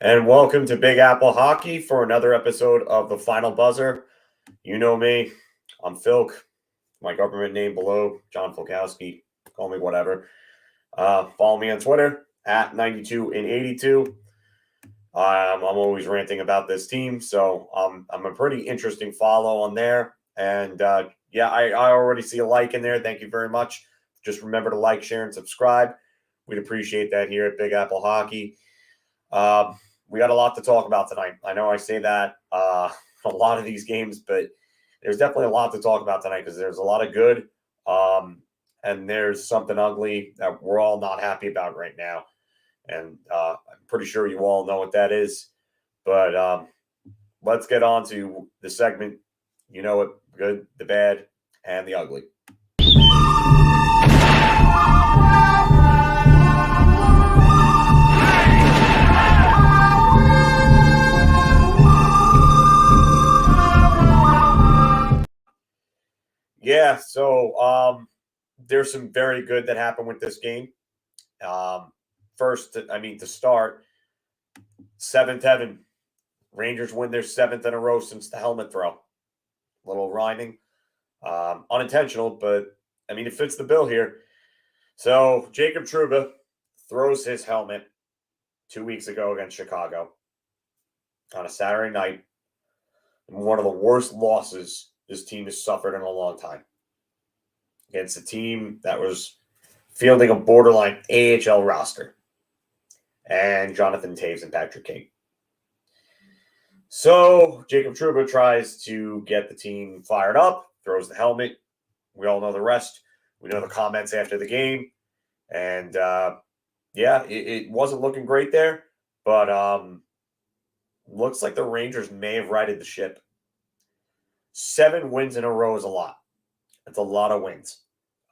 And welcome to Big Apple Hockey for another episode of The Final Buzzer. You know me. I'm Filk. My government name below, John Filkowski. Call me whatever. Follow me on Twitter at 92and82. I'm always ranting about this team, so I'm a pretty interesting follow on there. And I already see a like in there. Thank you very much. Just remember to like, share, and subscribe. We'd appreciate that here at Big Apple Hockey. We got a lot to talk about tonight. I know I say that a lot of these games, but there's definitely a lot to talk about tonight because there's a lot of good and there's something ugly that we're all not happy about right now. And I'm pretty sure you all know what that is. But let's get on to the segment. You know it, good, the bad, and the ugly. Yeah, so there's some very good that happened with this game. First, to start, seventh heaven. Rangers win their seventh in a row since the helmet throw. A little rhyming. Unintentional, but, it fits the bill here. So, Jacob Trouba throws his helmet 2 weeks ago against Chicago on a Saturday night. One of the worst losses this team has suffered in a long time. Against a team that was fielding a borderline AHL roster. And Jonathan Taves and Patrick Kane. So, Jacob Trouba tries to get the team fired up, throws the helmet. We all know the rest. We know the comments after the game. And, it wasn't looking great there. But looks like the Rangers may have righted the ship. 7 wins in a row is a lot. That's a lot of wins.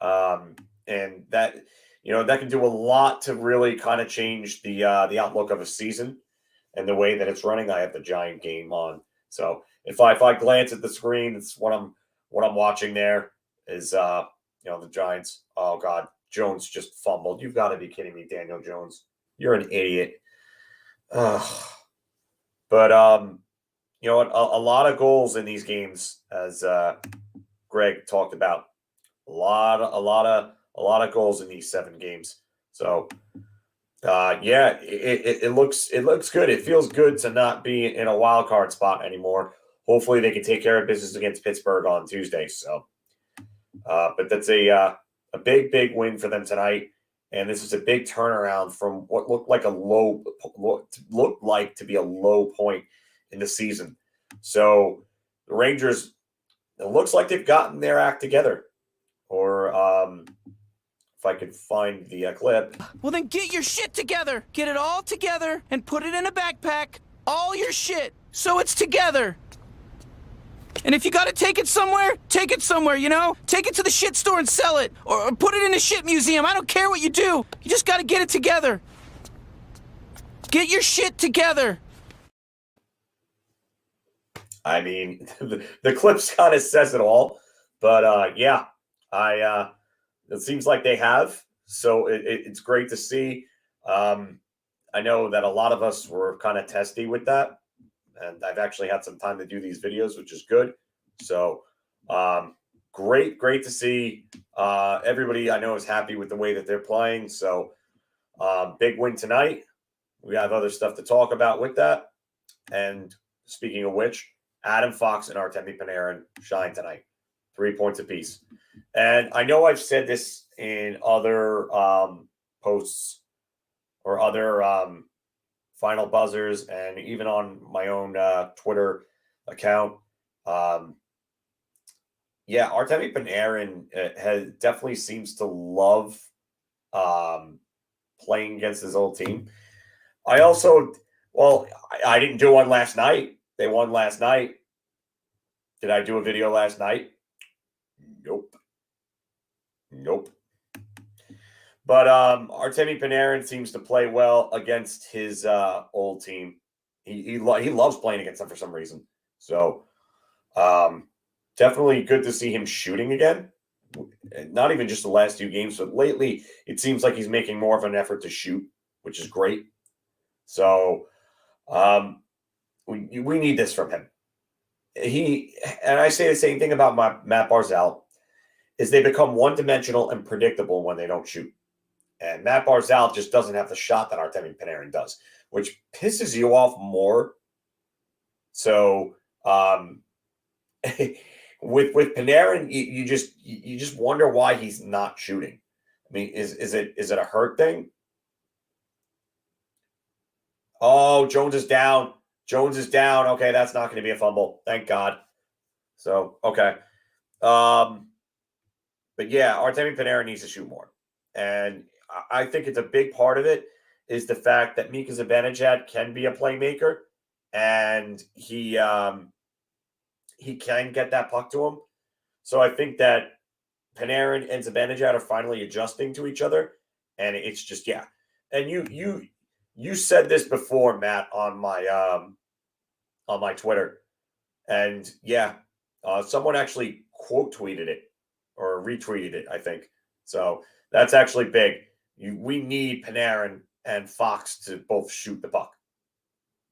And that, that can do a lot to really kind of change the outlook of a season and the way that it's running. I have the Giant game on. So if I glance at the screen, it's what I'm watching there is, the Giants. Oh God, Jones just fumbled. You've got to be kidding me, Daniel Jones. You're an idiot. But, a lot of goals in these games, as Greg talked about. A lot of goals in these 7 games. So, it looks good. It feels good to not be in a wild card spot anymore. Hopefully, they can take care of business against Pittsburgh on Tuesday. So, but that's a big win for them tonight. And this is a big turnaround from what looked like to be a low point in the season. So the Rangers, it looks like they've gotten their act together. Or if I could find the clip. Well, then get your shit together. Get it all together and put it in a backpack. All your shit. So it's together. And if you got to take it somewhere, take it somewhere, Take it to the shit store and sell it. Or put it in a shit museum. I don't care what you do. You just got to get it together. Get your shit together. The clips kind of says it all. But, it seems like they have. So it's great to see. I know that a lot of us were kind of testy with that. And I've actually had some time to do these videos, which is good. So great to see. Everybody I know is happy with the way that they're playing. So big win tonight. We have other stuff to talk about with that. And speaking of which, Adam Fox and Artemi Panarin shine tonight. 3 points apiece. And I know I've said this in other posts or other final buzzers and even on my own Twitter account. Artemi Panarin definitely seems to love playing against his old team. I didn't do one last night. They won last night. Did I do a video last night? Nope. But Artemi Panarin seems to play well against his old team. He loves playing against them for some reason. So definitely good to see him shooting again. Not even just the last 2 games, but lately it seems like he's making more of an effort to shoot, which is great. So We need this from him. And I say the same thing about Matt Barzal, is they become one-dimensional and predictable when they don't shoot. And Matt Barzal just doesn't have the shot that Artemi Panarin does, which pisses you off more. So with Panarin, you just wonder why he's not shooting. I mean, is it a hurt thing? Oh, Jones is down. Jones is down. Okay, that's not going to be a fumble. Thank God. So, okay. But yeah, Artemi Panarin needs to shoot more. And I think it's a big part of it is the fact that Mika Zibanejad can be a playmaker, and he can get that puck to him. So I think that Panarin and Zibanejad are finally adjusting to each other, and it's just, yeah. And you said this before, Matt, on my Twitter, and yeah, someone actually quote tweeted it or retweeted it, I think. So that's actually big. We need Panarin and Fox to both shoot the puck,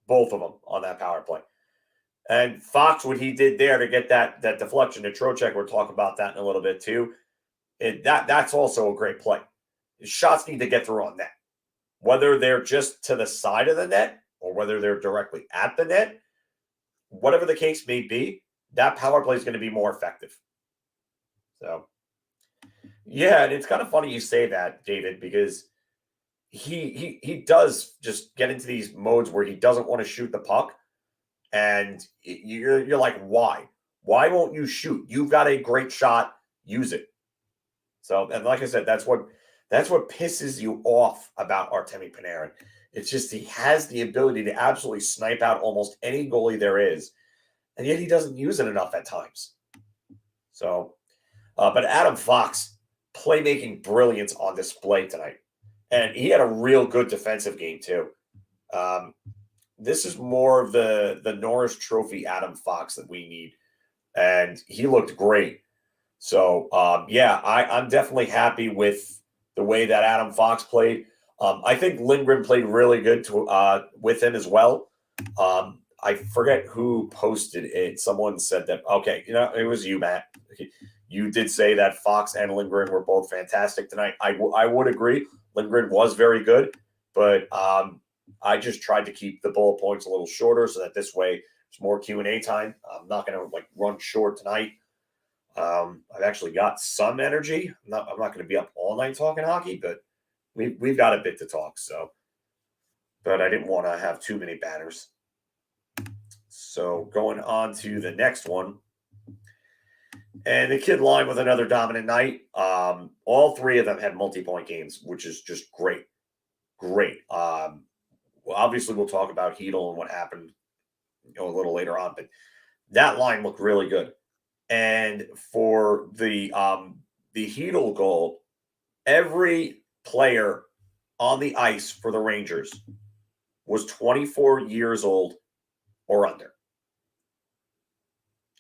both of them on that power play. And Fox, what he did there to get that deflection to Trocheck, we'll talk about that in a little bit too. That's also a great play. Shots need to get through on net, whether they're just to the side of the net or whether they're directly at the net. Whatever the case may be, that power play is going to be more effective. So, yeah, and it's kind of funny you say that, David, because he does just get into these modes where he doesn't want to shoot the puck, and you're like, why? Why won't you shoot? You've got a great shot, use it. So, and like I said, that's what pisses you off about Artemi Panarin. It's just he has the ability to absolutely snipe out almost any goalie there is, and yet he doesn't use it enough at times. So, but Adam Fox, playmaking brilliance on display tonight. And he had a real good defensive game too. This is more of the Norris Trophy Adam Fox that we need. And he looked great. So, yeah, I'm definitely happy with the way that Adam Fox played. I think Lindgren played really good with him as well. I forget who posted it. Someone said that, okay, it was you, Matt. You did say that Fox and Lindgren were both fantastic tonight. I would agree. Lindgren was very good, but I just tried to keep the bullet points a little shorter so that this way it's more Q&A time. I'm not going to run short tonight. I've actually got some energy. I'm not going to be up all night talking hockey, but we've got a bit to talk. So, but I didn't want to have too many banners. So going on to the next one. And the Kid line with another dominant night. All three of them had multi-point games, which is just great. Great. Well, obviously, we'll talk about Hedl and what happened a little later on, but that line looked really good. And for the Hedl goal, every player on the ice for the Rangers was 24 years old or under.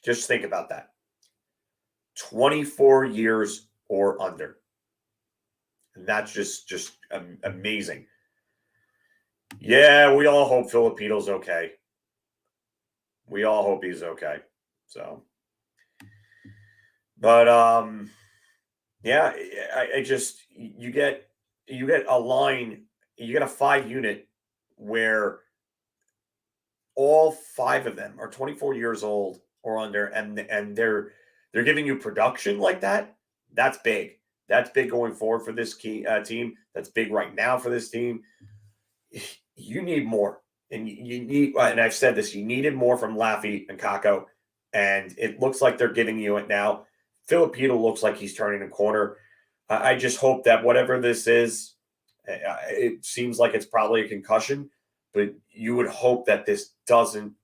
Just think about that. 24 years or under. And that's just amazing. Yeah, we all hope Filipino's okay. We all hope he's okay. So, but yeah, I just you get a line, you get a 5-unit where all 5 of them are 24 years old or under, and they're giving you production like that. That's big. That's big going forward for this team. That's big right now for this team. You need more. And you need, and I've said this, you needed more from Laffy and Kakko. And it looks like they're giving you it now. Filipino looks like he's turning a corner. I just hope that whatever this is, it seems like it's probably a concussion, but you would hope that this doesn't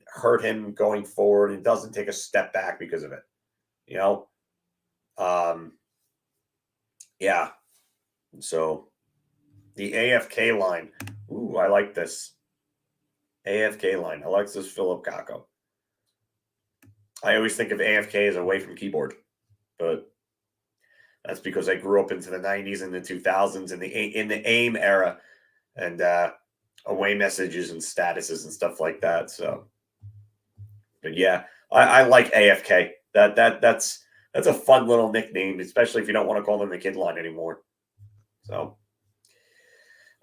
hurt him going forward and doesn't take a step back because of it. Yeah. So the AFK line. Ooh, I like this. AFK line. Alexis Philip Kakko. I always think of AFK as away from keyboard, but that's because I grew up into the 90s and the 2000s and in the AIM era. And away messages and statuses and stuff like that. So, but yeah, I like AFK. That's a fun little nickname, especially if you don't want to call them the kid line anymore. So,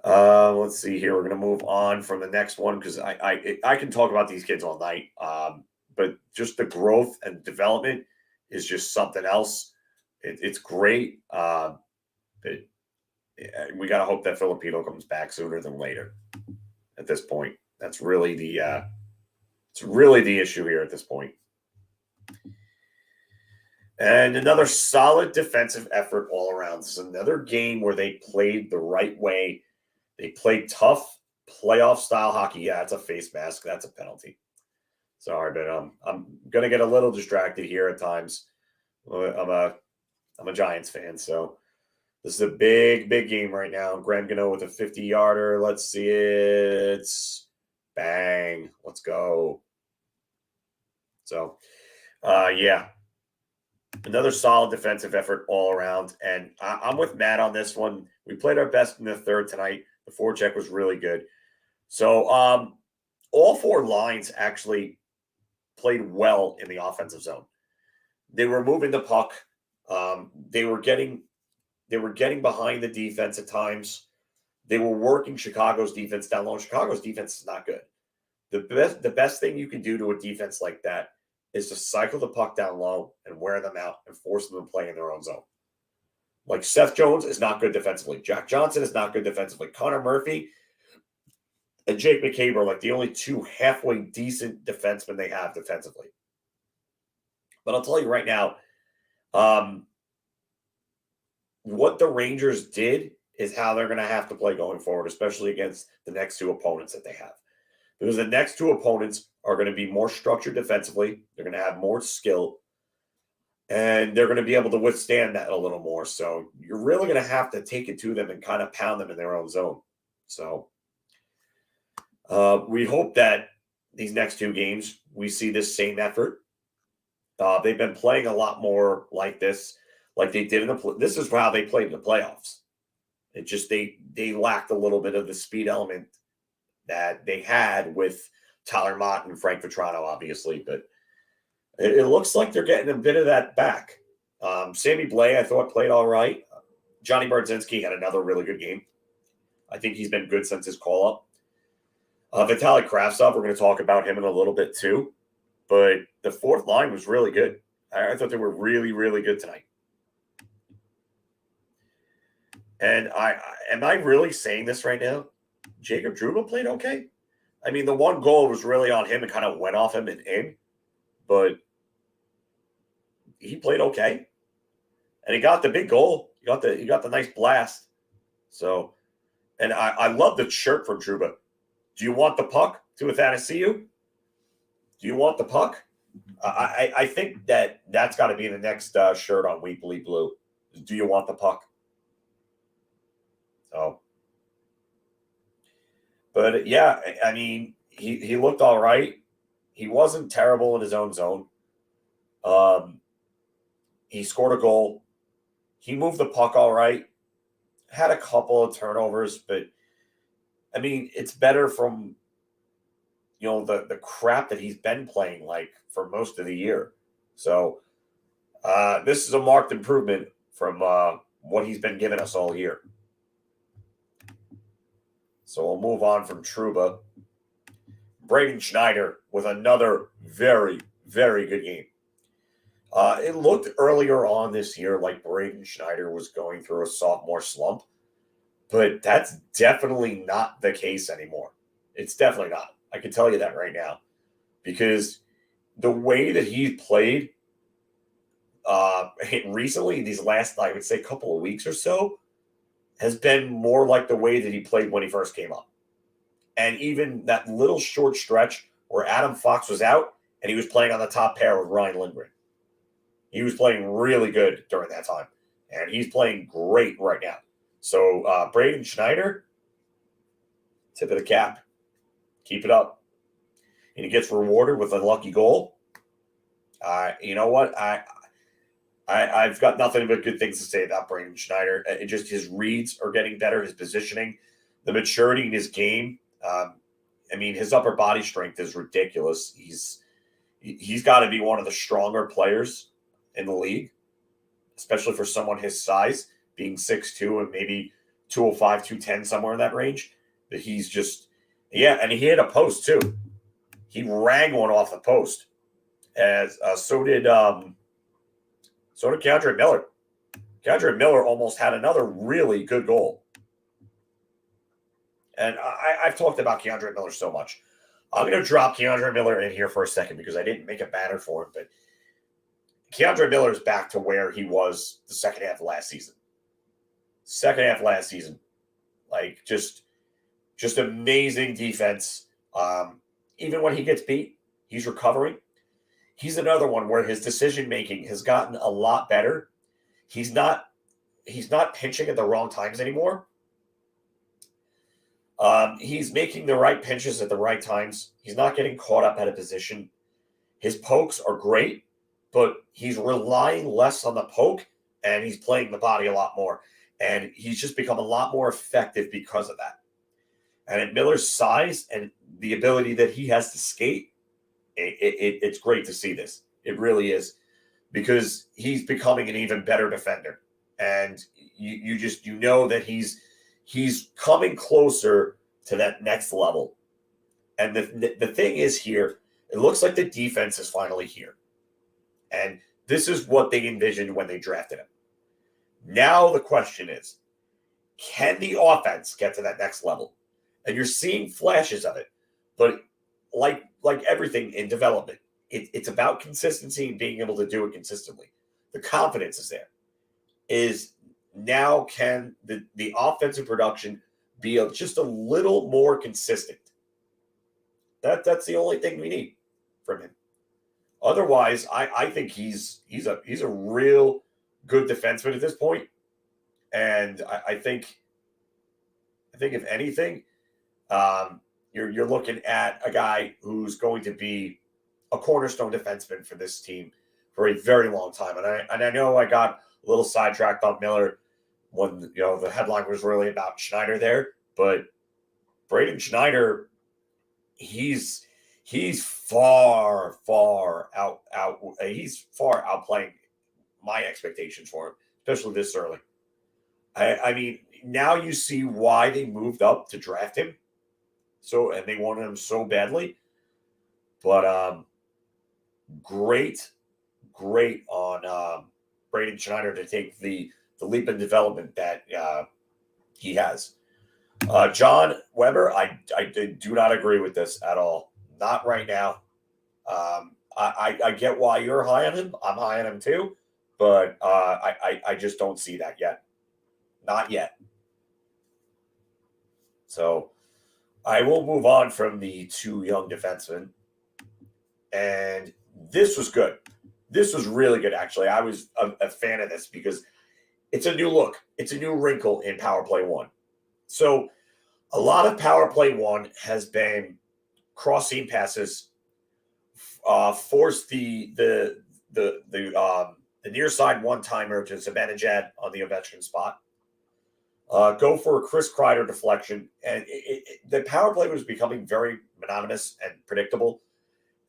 let's see here. We're gonna move on from the next one because I can talk about these kids all night. But just the growth and development is just something else. It's great. But we gotta hope that Filipino comes back sooner than later. At this point, that's really the issue here at this point. And another solid defensive effort all around. This is another game where they played the right way. They played tough playoff style hockey. Yeah, it's a face mask. That's a penalty. Sorry, but I'm gonna get a little distracted here at times. I'm a Giants fan, so this is a big game right now. Graham Gano with a 50-yarder. Let's see it. Bang. Let's go. So, yeah. Another solid defensive effort all around. And I'm with Matt on this one. We played our best in the third tonight. The forecheck was really good. So, all four lines actually played well in the offensive zone. They were moving the puck. They were getting behind the defense at times. They were working Chicago's defense down low. Chicago's defense is not good. The best thing you can do to a defense like that is to cycle the puck down low and wear them out and force them to play in their own zone. Like Seth Jones is not good defensively. Jack Johnson is not good defensively. Connor Murphy and Jake McCabe are like the only two halfway decent defensemen they have defensively. But I'll tell you right now, what the Rangers did is how they're going to have to play going forward, especially against the next two opponents that they have. Because the next two opponents are going to be more structured defensively. They're going to have more skill. And they're going to be able to withstand that a little more. So you're really going to have to take it to them and kind of pound them in their own zone. So we hope that these next two games, we see this same effort. They've been playing a lot more like this, like they did in the this is how they played in the playoffs. It just they lacked a little bit of the speed element that they had with Tyler Mott and Frank Vetrano, obviously, but it looks like they're getting a bit of that back. Sammy Blais, I thought, played all right. Johnny Bardzinski had another really good game. I think he's been good since his call-up. Vitaly Kravtsov, we're going to talk about him in a little bit too. But the fourth line was really good. I thought they were really, really good tonight. And am I really saying this right now? Jacob Trouba played okay. I mean, the one goal was really on him and kind of went off him and in. But he played okay. And he got the big goal. He got the nice blast. So, and I love the shirt from Trouba. Do you want the puck to Athanasiou? Do you want the puck? I think that's got to be the next shirt on We Bleed Blue. Do you want the puck? So, but yeah, I mean, he looked all right. He wasn't terrible in his own zone. He scored a goal. He moved the puck all right. Had a couple of turnovers, but I mean, it's better from the crap that he's been playing like for most of the year. So this is a marked improvement from what he's been giving us all year. So we'll move on from Trouba. Braden Schneider with another very, very good game. It looked earlier on this year like Braden Schneider was going through a sophomore slump, but that's definitely not the case anymore. It's definitely not. I can tell you that right now, because the way that he's played recently, these last, I would say, couple of weeks or so, has been more like the way that he played when he first came up. And even that little short stretch where Adam Fox was out and he was playing on the top pair with Ryan Lindgren. He was playing really good during that time. And he's playing great right now. So Braden Schneider, tip of the cap. Keep it up. And he gets rewarded with a lucky goal. You know what? I've got nothing but good things to say about Braden Schneider. Just his reads are getting better, his positioning, the maturity in his game. I mean, his upper body strength is ridiculous. He's got to be one of the stronger players in the league, especially for someone his size, being 6'2" and maybe 205, 210, somewhere in that range. But he's just, yeah, and he hit a post too. He rang one off the post. As so did Keandre Miller. Keandre Miller almost had another really good goal. And I've talked about Keandre Miller so much. I'm going to drop Keandre Miller in here for a second because I didn't make a banner for him. But Keandre Miller is back to where he was the second half of last season. Like just amazing defense. Even when he gets beat, he's recovering. He's another one where his decision making has gotten a lot better. He's not pinching at the wrong times anymore. He's making the right pinches at the right times. He's not getting caught up at a position. His pokes are great, but he's relying less on the poke, and he's playing the body a lot more. And he's just become a lot more effective because of that. And at Miller's size and the ability that he has to skate, it's great to see this. It really is, because he's becoming an even better defender. And you know that he's coming closer to that next level. And the thing is here, it looks like the defense is finally here. And this is what they envisioned when they drafted him. Now the question is, can the offense get to that next level? And you're seeing flashes of it. But like everything in development, it's about consistency and being able to do it consistently. The confidence is there. Is now can the offensive production be just a little more consistent? That's the only thing we need from him. Otherwise, I think he's a real good defenseman at this point. And I think if anything, you're looking at a guy who's going to be a cornerstone defenseman for this team for a very long time. And I know I got a little sidetracked on Miller when the headline was really about Schneider there, but Braden Schneider, he's far outplaying my expectations for him, especially this early. I mean, now you see why they moved up to draft him. And they wanted him so badly. But great on Braden Schneider to take the leap in development that he has. John Weber, I do not agree with this at all. Not right now. I get why you're high on him. I'm high on him too. But I just don't see that yet. Not yet. So I will move on from the two young defensemen. And this was good. This was really good, actually. I was a fan of this because it's a new look. It's a new wrinkle in Power Play 1. So a lot of Power Play 1 has been cross-seam passes, force the near side one-timer to Zibanejad on the Ovechkin spot. Go for a Chris Kreider deflection. And the power play was becoming very monotonous and predictable.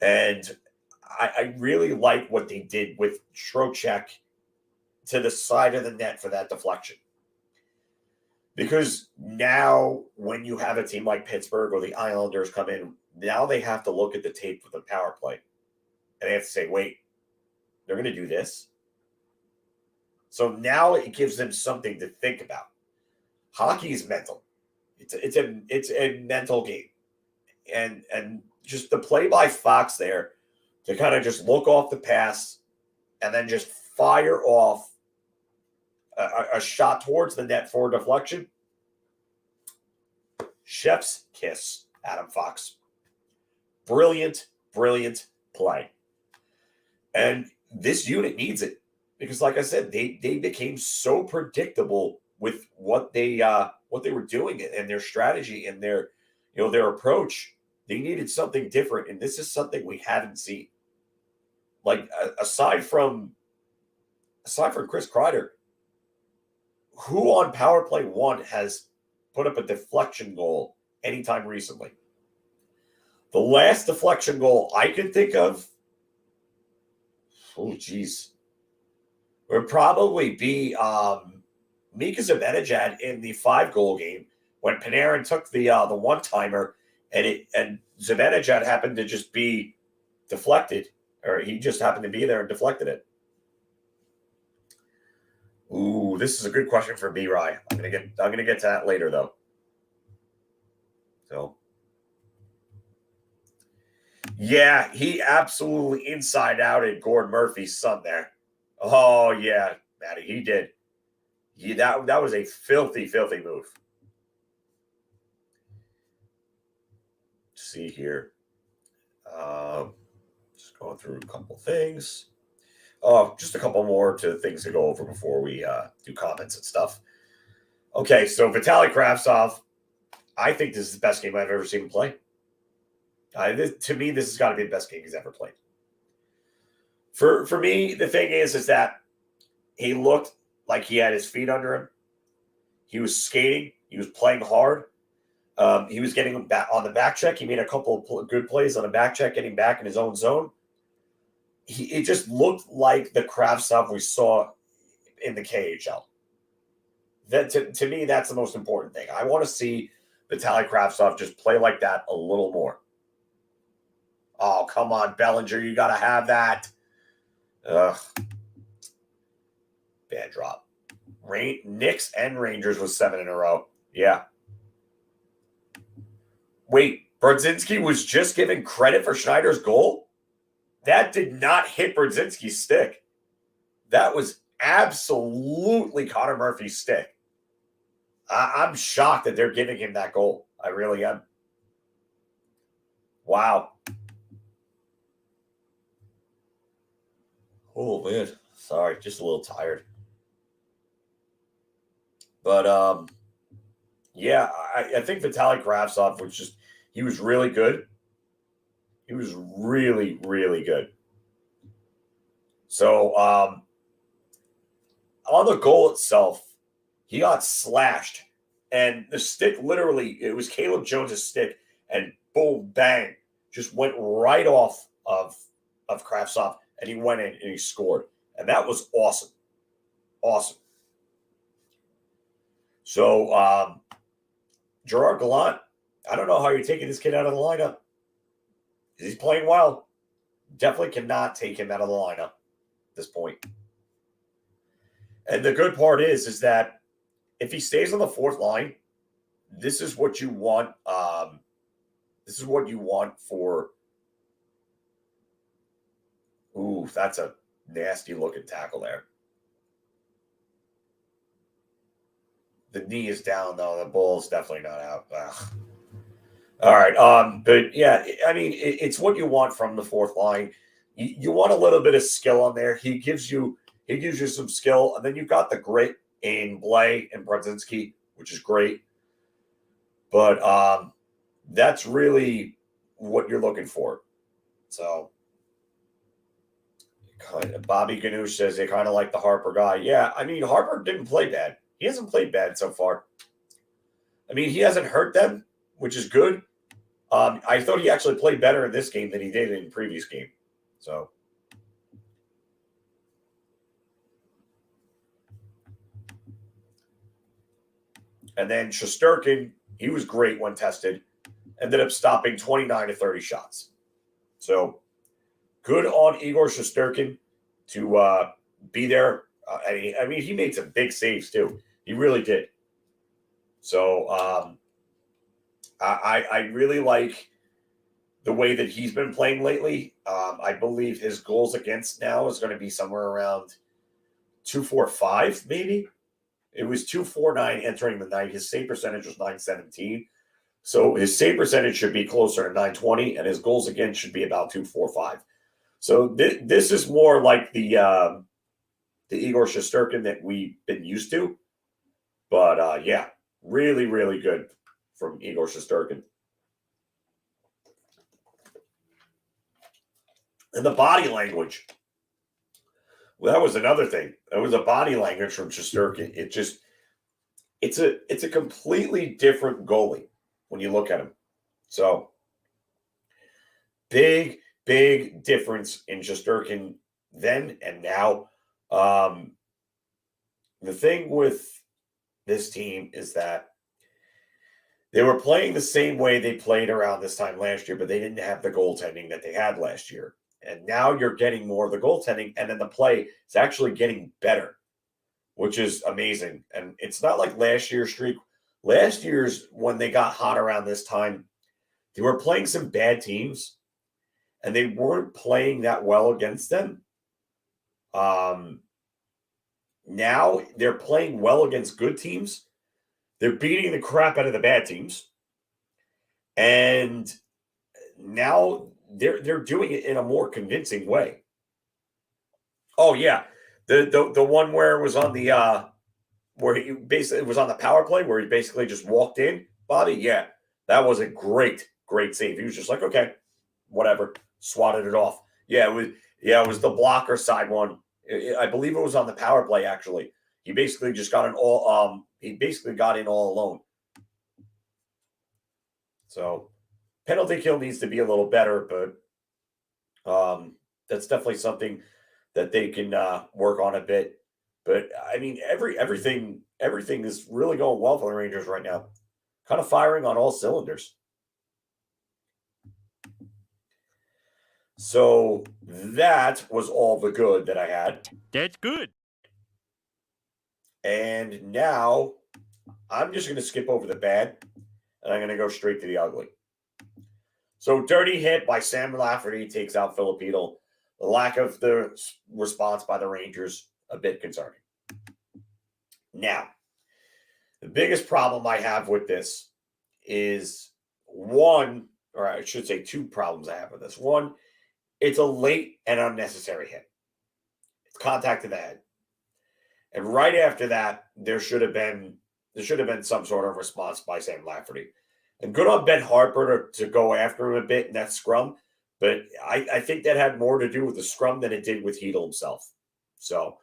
And I really like what they did with Trocheck to the side of the net for that deflection. Because now when you have a team like Pittsburgh or the Islanders come in, now they have to look at the tape for the power play. And they have to say, wait, they're going to do this? So now it gives them something to think about. Hockey is mental. It's a mental game. And just the play by Fox there to kind of just look off the pass and then just fire off a shot towards the net for a deflection. Chef's kiss, Adam Fox. Brilliant play. And this unit needs it because, like I said, they became so predictable with what they were doing and their strategy and their approach. They needed something different, and this is something we haven't seen. Like aside from Chris Kreider, who on Power Play 1 has put up a deflection goal anytime recently. The last deflection goal I can think of, oh, geez, would probably be Mika Zibanejad in the 5-goal game when Panarin took the one-timer and Zibanejad happened to just be deflected, or he just happened to be there and deflected it. Ooh, this is a good question for B-Rye. I'm gonna get to that later though. So yeah, he absolutely inside outed Gord Murphy's son there. Oh yeah, Matty, he did. That was a filthy, filthy move. Let's see here. Just going through a couple things. Oh, just a couple more things to go over before we do comments and stuff. Okay, so Vitaly Kravtsov, I think this is the best game I've ever seen him play. To me, this has got to be the best game he's ever played. For me, the thing is that he looked like he had his feet under him. He was skating. He was playing hard. He was getting back on the back check. He made a couple of good plays on the back check, getting back in his own zone. It just looked like the Kravtsov we saw in the KHL. That to me, that's the most important thing. I want to see Vitaly Kravtsov just play like that a little more. Oh, come on, Bellinger. You got to have that. Ugh. Bad drop. Knicks and Rangers was 7 in a row. Yeah. Wait, Brodzinski was just given credit for Schneider's goal? That did not hit Brodzinski's stick. That was absolutely Connor Murphy's stick. I'm shocked that they're giving him that goal. I really am. Wow. Oh, man. Sorry, just a little tired. But, yeah, I think Vitaly Kravtsov he was really good. He was really, really good. So, on the goal itself, he got slashed. And the stick literally, it was Caleb Jones' stick. And boom, bang, just went right off of Kravtsov. And he went in and he scored. And that was awesome. Awesome. So, Gerard Gallant, I don't know how you're taking this kid out of the lineup. He's playing well. Definitely cannot take him out of the lineup at this point. And the good part is that if he stays on the fourth line, this is what you want. This is what you want for. Ooh, that's a nasty looking tackle there. The knee is down though. The ball's definitely not out. Ugh. All right. But yeah, I mean, it's what you want from the fourth line. You want a little bit of skill on there. He gives you some skill, and then you've got the grit in Blais and Brodzinski, which is great. But that's really what you're looking for. So, Bobby Ganoush says they kind of like the Harper guy. Yeah, I mean, Harper didn't play bad. He hasn't played bad so far. I mean, he hasn't hurt them, which is good. I thought he actually played better in this game than he did in the previous game. So, and then Shesterkin, he was great when tested. Ended up stopping 29 to 30 shots. So, good on Igor Shesterkin to be there. I mean, he made some big saves too. He really did. So, I really like the way that he's been playing lately. I believe his goals against now is going to be somewhere around 245, maybe. It was 249 entering the night. His save percentage was 917. So his save percentage should be closer to 920, and his goals against should be about 245. So this is more like the Igor Shesterkin that we've been used to. But yeah, really, really good from Igor Shesterkin. And the body language. Well, that was another thing. That was a body language from Shesterkin. It's a completely different goalie. when you look at him. So big difference in Shesterkin then and now. The thing with this team is that they were playing the same way they played around this time last year, but they didn't have the goaltending that they had last year. And now you're getting more of the goaltending, and then the play is actually getting better, which is amazing. And it's not like last year's streak. Last year's, when they got hot around this time, they were playing some bad teams, and they weren't playing that well against them. Now they're playing well against good teams. They're beating the crap out of the bad teams. And now they're doing it in a more convincing way. Oh, yeah. The one where it was on the where he basically it was on the power play where he basically just walked in, Bobby. Yeah, that was a great save. He was just like, okay, whatever, swatted it off. Yeah, it was the blocker side one. I believe it was on the power play, actually. He basically just got in all alone. So penalty kill needs to be a little better, but that's definitely something that they can work on a bit. But I mean, everything is really going well for the Rangers right now. Kind of firing on all cylinders. So that was all the good that I had. That's good. And now I'm just going to skip over the bad, and I'm going to go straight to the ugly. So dirty hit by Sam Lafferty takes out Filipino. The lack of the response by the Rangers, a bit concerning. Now, the biggest problem I have with this is one, or I should say two problems I have with this. One, it's a late and unnecessary hit. It's contact to the head. And right after that, there should have been some sort of response by Sam Lafferty. And good on Ben Harper to go after him a bit in that scrum. But I think that had more to do with the scrum than it did with Hedl himself. So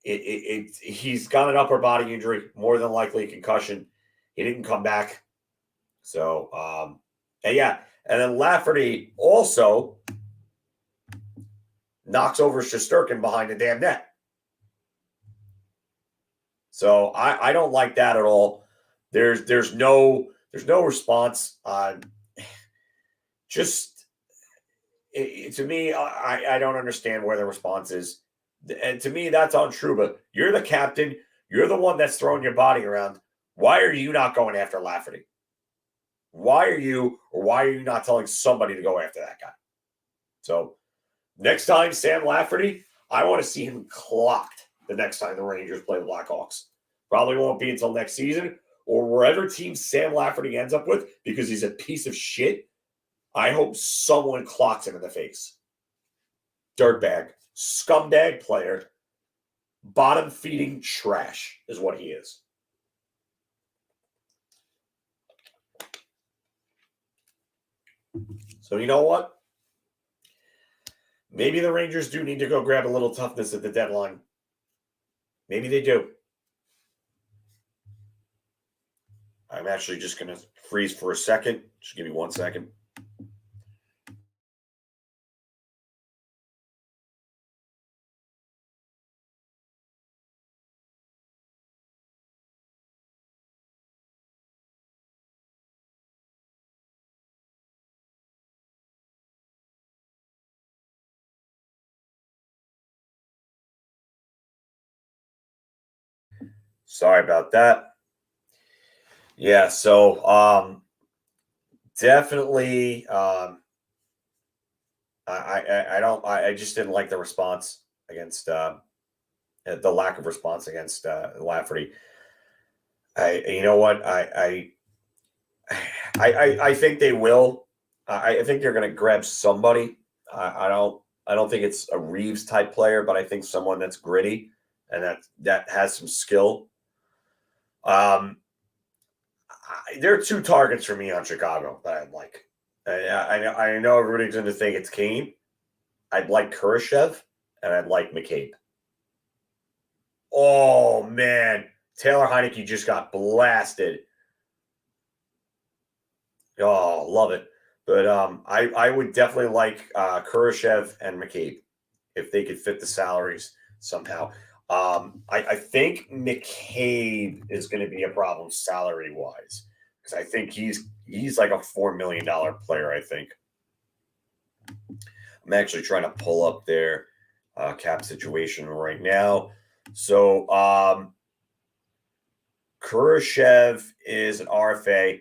he's got an upper body injury, more than likely a concussion. He didn't come back. So, and yeah. And then Lafferty also knocks over Shesterkin behind the damn net. So I don't like that at all. There's no response. To me, I don't understand where the response is. And to me, that's untrue. But you're the captain. You're the one that's throwing your body around. Why are you not going after Lafferty? Why are you not telling somebody to go after that guy? So next time, Sam Lafferty, I want to see him clocked the next time the Rangers play the Blackhawks. Probably won't be until next season or wherever team Sam Lafferty ends up with because he's a piece of shit. I hope someone clocks him in the face. Dirtbag, scumbag player, bottom-feeding trash is what he is. So you know what? Maybe the Rangers do need to go grab a little toughness at the deadline. Maybe they do. I'm actually just going to freeze for a second. Just give me 1 second. Sorry about that. Yeah, so definitely I just didn't like the response against the lack of response against Lafferty. You know what? I think they will. I think they're going to grab somebody. I don't think it's a Reeves type player, but I think someone that's gritty and that has some skill. There are two targets for me on Chicago that I'd like. I know everybody's going to think it's Kane. I'd like Kurashev, and I'd like McCabe. Oh, man. Taylor Heineke just got blasted Oh, love it. But I would definitely like Kurashev and McCabe if they could fit the salaries somehow. I think McCabe is going to be a problem salary wise because I think he's like a $4 million player. I think I'm actually trying to pull up their cap situation right now. So Kurashev is an RFA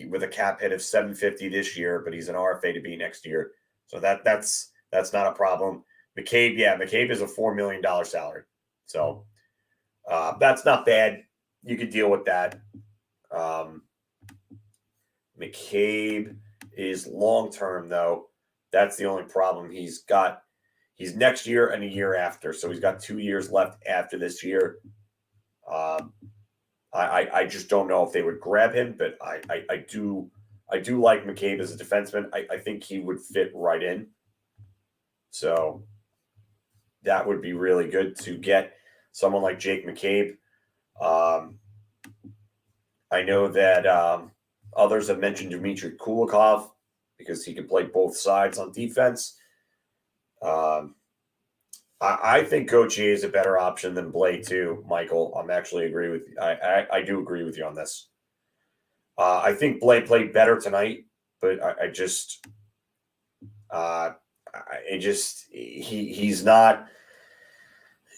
with a cap hit of 750 this year, but he's an RFA to be next year. So that's not a problem. McCabe is a $4 million salary. So that's not bad. You could deal with that. McCabe is long term though. That's the only problem. He's next year and a year after. So he's got 2 years left after this year. I just don't know if they would grab him, but I do like McCabe as a defenseman. I think he would fit right in. So that would be really good to get someone like Jake McCabe. I know that others have mentioned Dmitry Kulikov because he can play both sides on defense. I think Gauthier is a better option than Blais too, Michael. I'm actually agree with you. I do agree with you on this. I think Blais played better tonight, but he's not.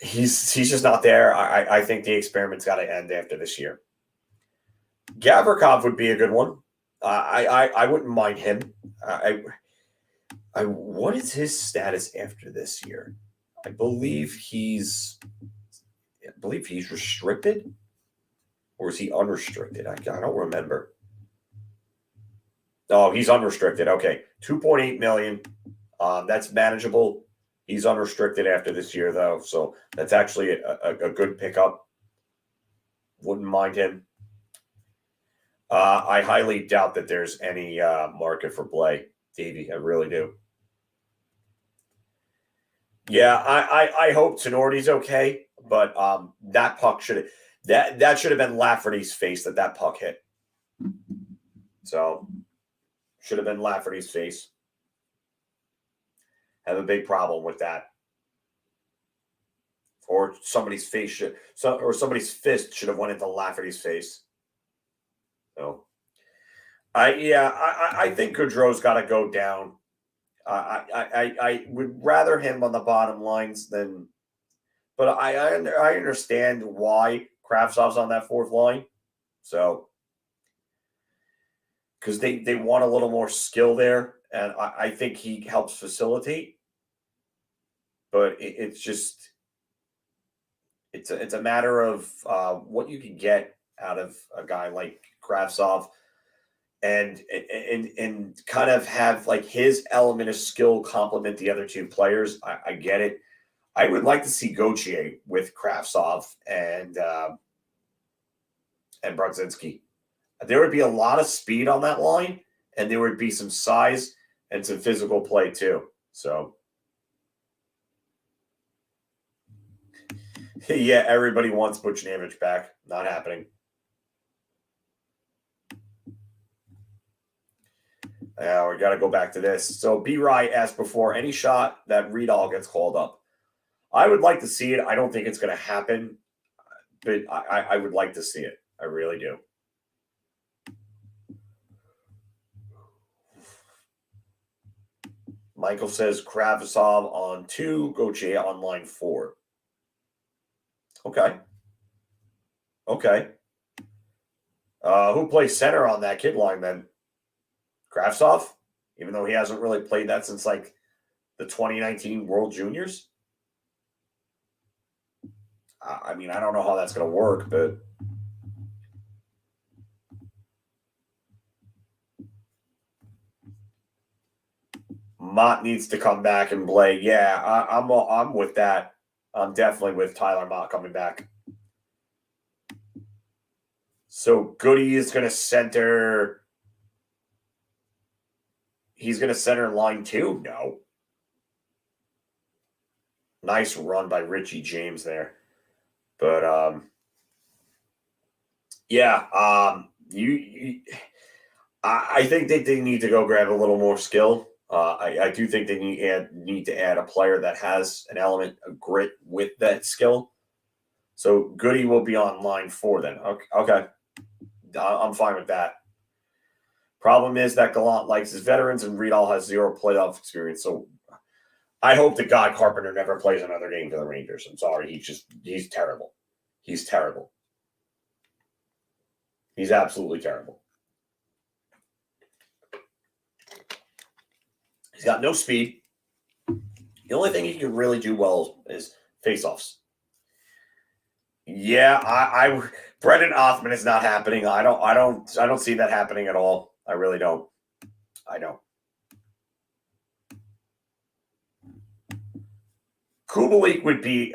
He's just not there. I think the experiment's got to end after this year. Gavrikov would be a good one. I wouldn't mind him. What is his status after this year? I believe he's restricted, or is he unrestricted? I don't remember. Oh, he's unrestricted. Okay, 2.8 million. That's manageable. He's unrestricted after this year, though, so that's actually a good pickup. Wouldn't mind him. I highly doubt that there's any market for Blais, Davey. I really do. Yeah, I hope Tenority's okay, but that puck should have been Lafferty's face that puck hit. So should have been Lafferty's face. Have a big problem with that. Or somebody's face somebody's fist should have went into Lafferty's face. So I think Gaudreau's got to go down. I would rather him on the bottom lines than, but I understand why Kravtsov's on that fourth line. So, because they want a little more skill there, and I think he helps facilitate. But it's a matter of what you can get out of a guy like Kravtsov. And kind of have like his element of skill complement the other two players. I get it. I would like to see Gauthier with Kravtsov and Brodzinski. There would be a lot of speed on that line, and there would be some size and some physical play too. So, yeah, everybody wants Buchnevich back. Not happening. Now we got to go back to this. So B-Rye asked before any shot that Riedel gets called up. I would like to see it. I don't think it's going to happen, but I would like to see it. I really do. Michael says Kravtsov on 2, Gauthier on line 4. Okay. Who plays center on that kid line then? Kravtsov, even though he hasn't really played that since like the 2019 World Juniors. I mean, I don't know how that's going to work, but Mott needs to come back and play. Yeah, I'm with that. I'm definitely with Tyler Mott coming back. So Goody is going to center. He's going to center line 2? No. Nice run by Richie James there. But, yeah, I think that they need to go grab a little more skill. I do think they need to add a player that has an element of grit with that skill. So Goody will be on line 4 then. Okay. I'm fine with that. Problem is that Gallant likes his veterans and Riedel has 0 playoff experience. So I hope that God Carpenter never plays another game for the Rangers. I'm sorry. He's terrible. He's terrible. He's absolutely terrible. He's got no speed. The only thing he can really do well is faceoffs. Yeah, Brendan Othman is not happening. I don't see that happening at all. I really don't. I don't. Kubalik would be.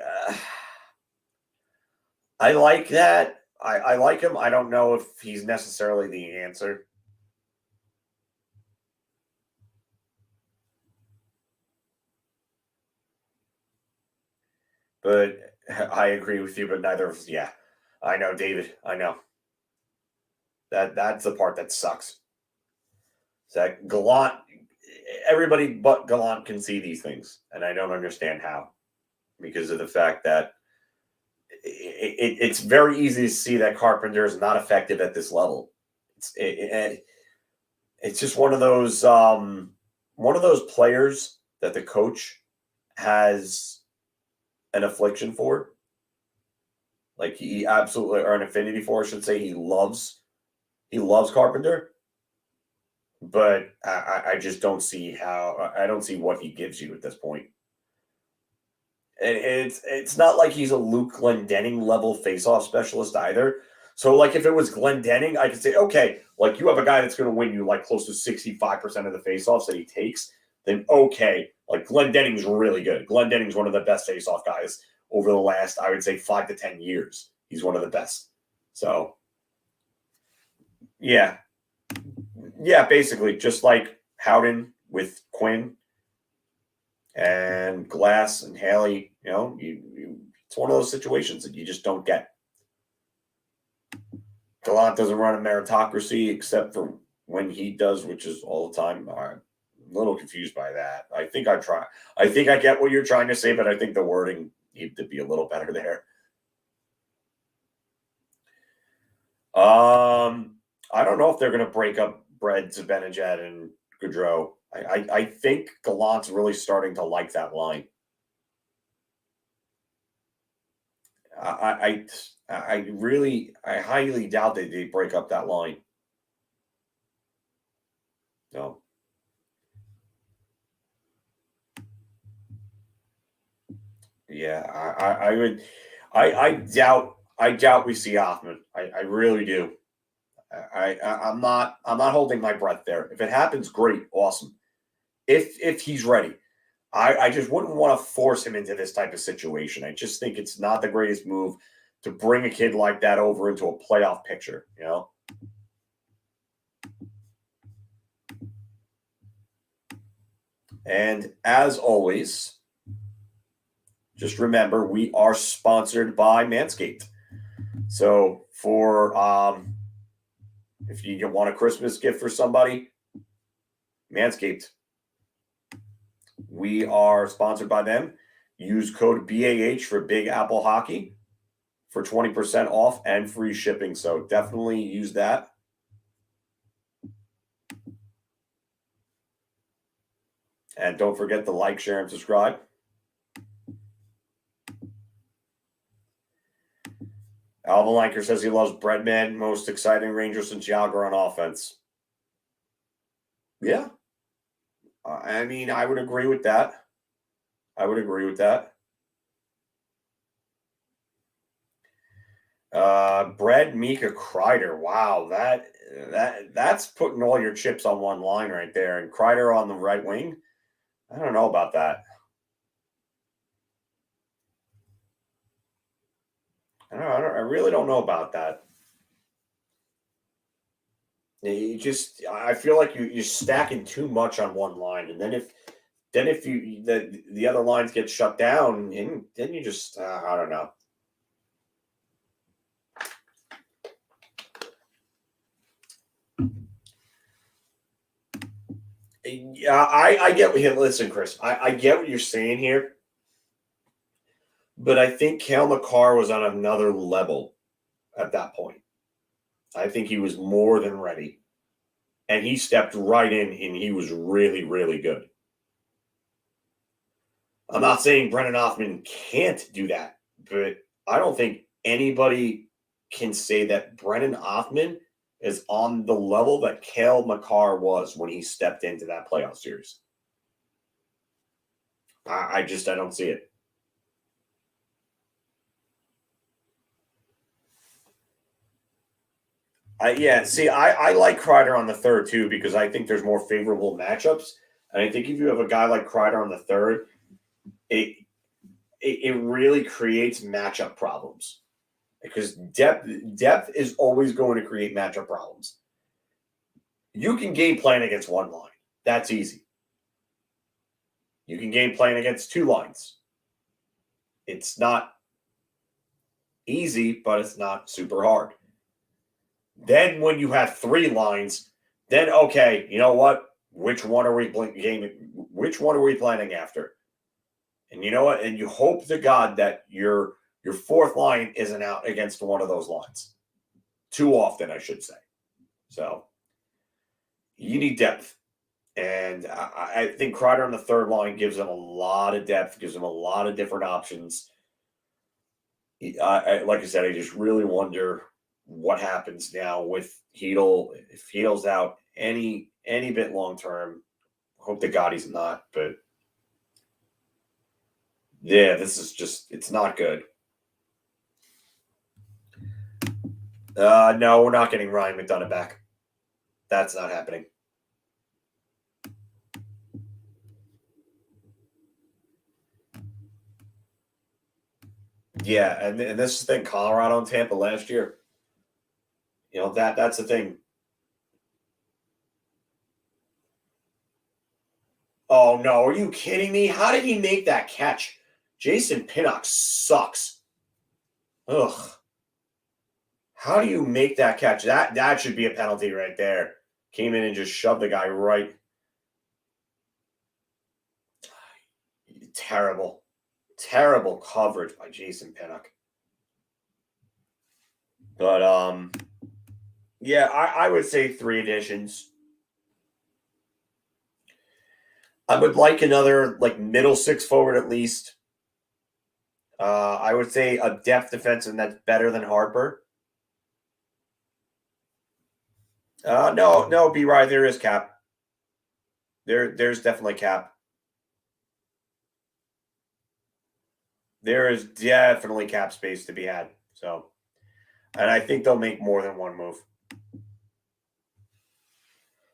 I like that. I like him. I don't know if he's necessarily the answer. But I agree with you, but neither of us. Yeah, I know, David. I know. That's the part that sucks. That Gallant, everybody but Gallant can see these things, and I don't understand how, because of the fact that it's very easy to see that Carpenter is not effective at this level. It's just one of those players that the coach has an affliction for, like he absolutely, or an affinity for, I should say. He loves Carpenter, but I just don't see how. I don't see what he gives you at this point. And it's not like he's a Luke Glendening level faceoff specialist either. So, like, if it was Glendening, I could say, okay, like, you have a guy that's going to win you, like, close to 65% of the faceoffs that he takes, then okay, like, Glendening's really good. Glendening's one of the best faceoff guys over the last, I would say, 5 to 10 years. He's one of the best. So, yeah. Yeah, basically, just like Howden with Quinn and Glass and Haley, it's one of those situations that you just don't get. Gallant doesn't run a meritocracy except for when he does, which is all the time. I'm a little confused by that. I think I get what you're trying to say, but I think the wording needs to be a little better there. I don't know if they're going to break up Bread, Zibanejad, and Gaudreau. I think Gallant's really starting to like that line. I highly doubt that they break up that line. No. Yeah, I doubt we see Hoffman. I really do. I'm not holding my breath there. If it happens, great, awesome. If he's ready. I just wouldn't want to force him into this type of situation. I just think it's not the greatest move to bring a kid like that over into a playoff picture, And as always, just remember, we are sponsored by Manscaped. So for if you want a Christmas gift for somebody, Manscaped. We are sponsored by them. Use code BAH for Big Apple Hockey for 20% off and free shipping. So definitely use that. And don't forget to like, share, and subscribe. Alvin Lanker says he loves Breadman. Most exciting Ranger since Yager on offense. Yeah. I mean, I would agree with that. Brad Mika Kreider. Wow, that's putting all your chips on one line right there. And Kreider on the right wing. I don't know about that. I really don't know about that. I feel like you're stacking too much on one line, and then if the other lines get shut down, and then you just I don't know. Yeah, I get what listen, Chris. I get what you're saying here, but I think Cale Makar was on another level at that point. I think he was more than ready. And he stepped right in and he was really, really good. I'm not saying Brennan Othmann can't do that, but I don't think anybody can say that Brennan Othmann is on the level that Cale Makar was when he stepped into that playoff series. I don't see it. I like Kreider on the third too because I think there's more favorable matchups. And I think if you have a guy like Kreider on the third, it really creates matchup problems because depth is always going to create matchup problems. You can game plan against one line. That's easy. You can game plan against two lines. It's not easy, but it's not super hard. Then when you have three lines, then okay, you know what? Which one are we planning after? And you know what? And you hope to God that your fourth line isn't out against one of those lines. Too often, I should say. So you need depth. And I think Kreider on the third line gives them a lot of depth, gives them a lot of different options. Like I said, I just really wonder what happens now with Hedl. If Hedel's out any bit long term, hope to God he's not. But yeah, this is just, it's not good. No, we're not getting Ryan McDonough back. That's not happening. Yeah, and this is the thing, Colorado and Tampa last year. You know, that's the thing. Oh, no, are you kidding me? How did he make that catch? Jason Pinnock sucks. Ugh. How do you make that catch? That should be a penalty right there. Came in and just shoved the guy right. Terrible. Terrible coverage by Jason Pinnock. But, yeah, I would say 3 additions. I would like another, middle 6 forward at least. I would say a depth defenseman that's better than Harper. No, B-Rye, there is cap. There's definitely cap. There is definitely cap space to be had. So, and I think they'll make more than one move.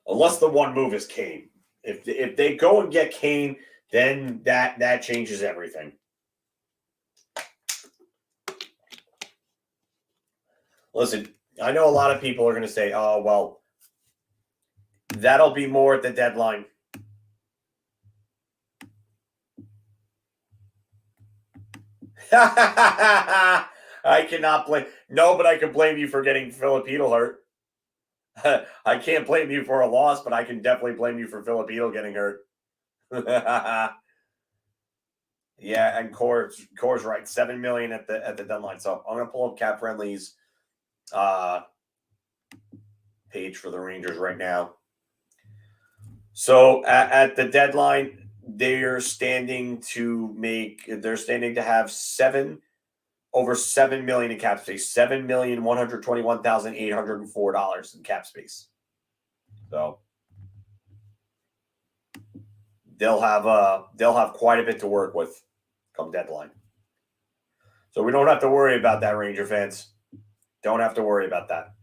Unless the one move is Kane. If they go and get Kane, then that changes everything. Listen, I know a lot of people are going to say, oh, well, that'll be more at the deadline. I cannot blame. No, but I can blame you for getting Filipino hurt. I can't blame you for a loss, but I can definitely blame you for Filipino getting hurt. Yeah, and Core's right. $7 million at the deadline. So I'm gonna pull up Cap Friendly's page for the Rangers right now. So at the deadline, they're standing to have over $7 million in cap space, $7,121,804 in cap space. So they'll have quite a bit to work with come deadline. So we don't have to worry about that, Ranger fans. Don't have to worry about that.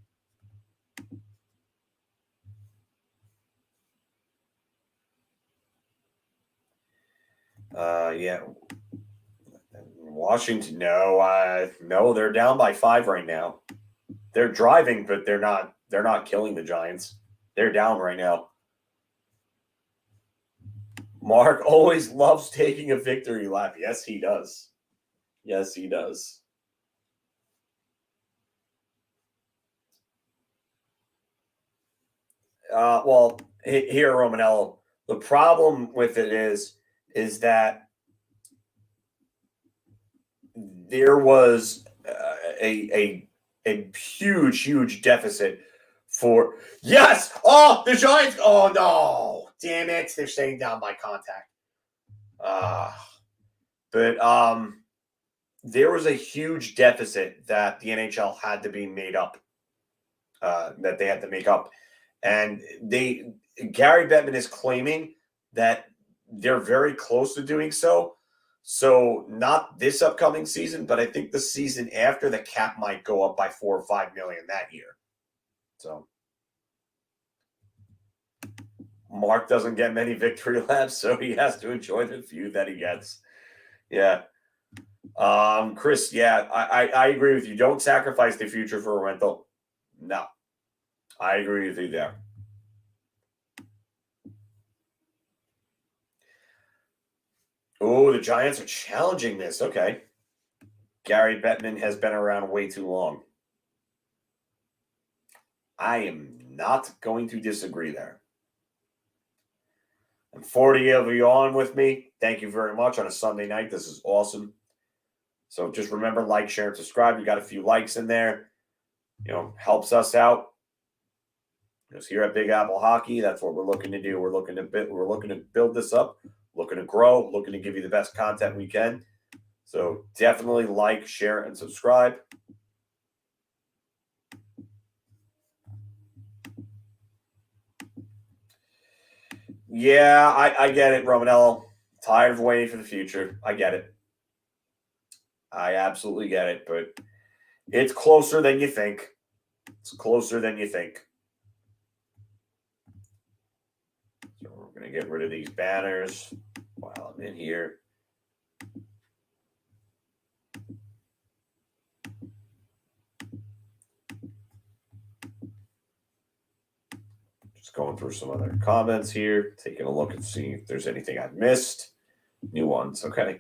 Yeah. Washington, no, they're down by 5 right now. They're driving, but they're not killing the Giants. They're down right now. Marc always loves taking a victory lap. Yes, he does. Yes, he does. Well, here, Romanello. The problem with it is that there was a huge deficit for yes. Oh, the Giants. Oh no, damn it! They're staying down by contact. But there was a huge deficit that the NHL had to be made up. That they had to make up, and Gary Bettman is claiming that they're very close to doing so. So not this upcoming season, but I think the season after, the cap might go up by $4 or $5 million that year. So Marc doesn't get many victory laps, so he has to enjoy the few that he gets. Yeah. Chris, yeah, I agree with you. Don't sacrifice the future for a rental. No. I agree with you there. Oh, the Giants are challenging this. Okay. Gary Bettman has been around way too long. I am not going to disagree there. And 40 of you on with me. Thank you very much on a Sunday night. This is awesome. So just remember, like, share, and subscribe. You got a few likes in there. Helps us out. Because here at Big Apple Hockey, that's what we're looking to do. We're looking to build this up, looking to grow, looking to give you the best content we can. So definitely like, share, and subscribe. Yeah, I get it, Romanello. Tired of waiting for the future. I get it. I absolutely get it, but it's closer than you think. It's closer than you think. So we're going to get rid of these banners while I'm in here. Just going through some other comments here, taking a look and seeing if there's anything I've missed. New ones, okay.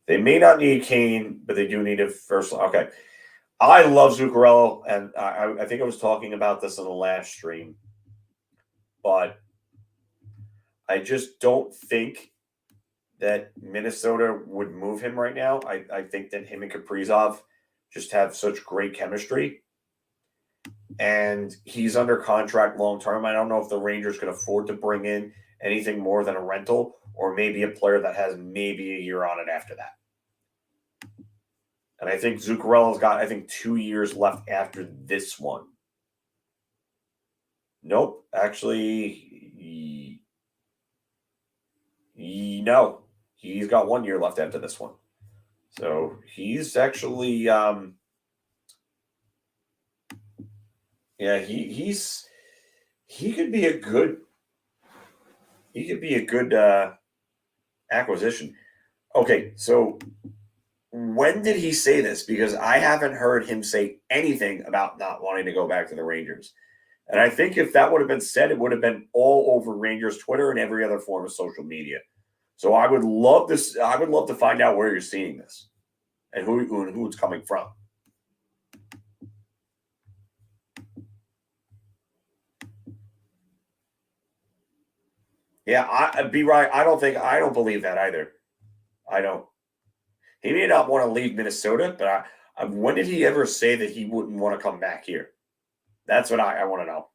They may not need Kane, but they do need a first. Okay. I love Zuccarello, and I think I was talking about this in the last stream, but I just don't think that Minnesota would move him right now. I think that him and Kaprizov just have such great chemistry, and he's under contract long term. I don't know if the Rangers can afford to bring in anything more than a rental, or maybe a player that has maybe a year on it after that. And I think Zuccarello's got, 2 years left after this one. Nope. Actually, no. He's got 1 year left after this one. So he's actually, he could be a good acquisition. Okay, so when did he say this? Because I haven't heard him say anything about not wanting to go back to the Rangers. And I think if that would have been said, it would have been all over Rangers Twitter and every other form of social media. So I would love this. I would love to find out where you're seeing this and who it's coming from. Yeah, I'd be right. I don't believe that either. I don't. He may not want to leave Minnesota, but when did he ever say that he wouldn't want to come back here? That's what I want to know.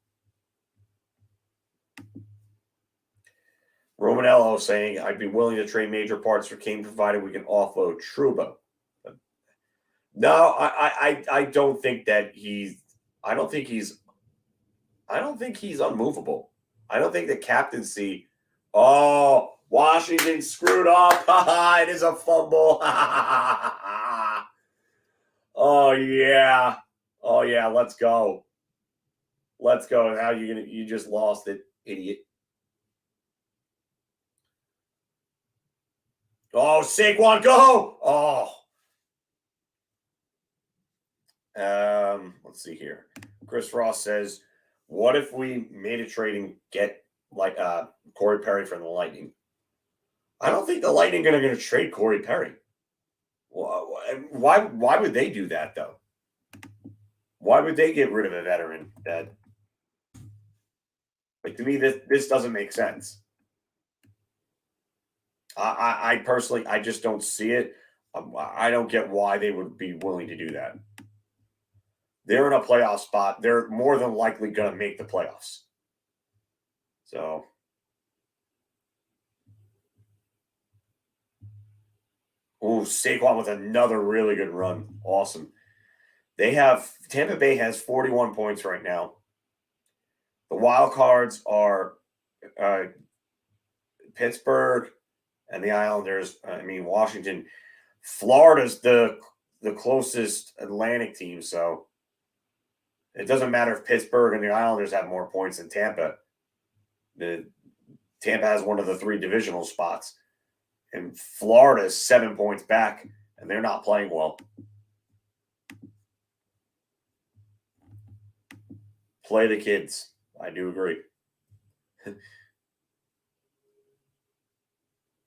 Romanello saying, I'd be willing to trade major parts for Kane provided we can offload Trouba. No, I don't think that I don't think he's unmovable. I don't think the captaincy. Oh, Washington screwed up. It is a fumble. Oh yeah. Let's go. Now you just lost it, idiot. Oh, Saquon, go! Oh. Let's see here. Chris Ross says, what if we made a trade and get Corey Perry from the Lightning? I don't think the Lightning are going to trade Corey Perry. Why would they do that, though? Why would they get rid of a veteran? To me, this doesn't make sense. I personally, I just don't see it. I don't get why they would be willing to do that. They're in a playoff spot. They're more than likely going to make the playoffs. So, Saquon with another really good run. Awesome. Tampa Bay has 41 points right now. The wild cards are Pittsburgh and the Islanders. Washington. Florida's the closest Atlantic team, so it doesn't matter if Pittsburgh and the Islanders have more points than Tampa. Tampa has one of the 3 divisional spots, and Florida's 7 points back, and they're not playing well. Play the kids. I do agree.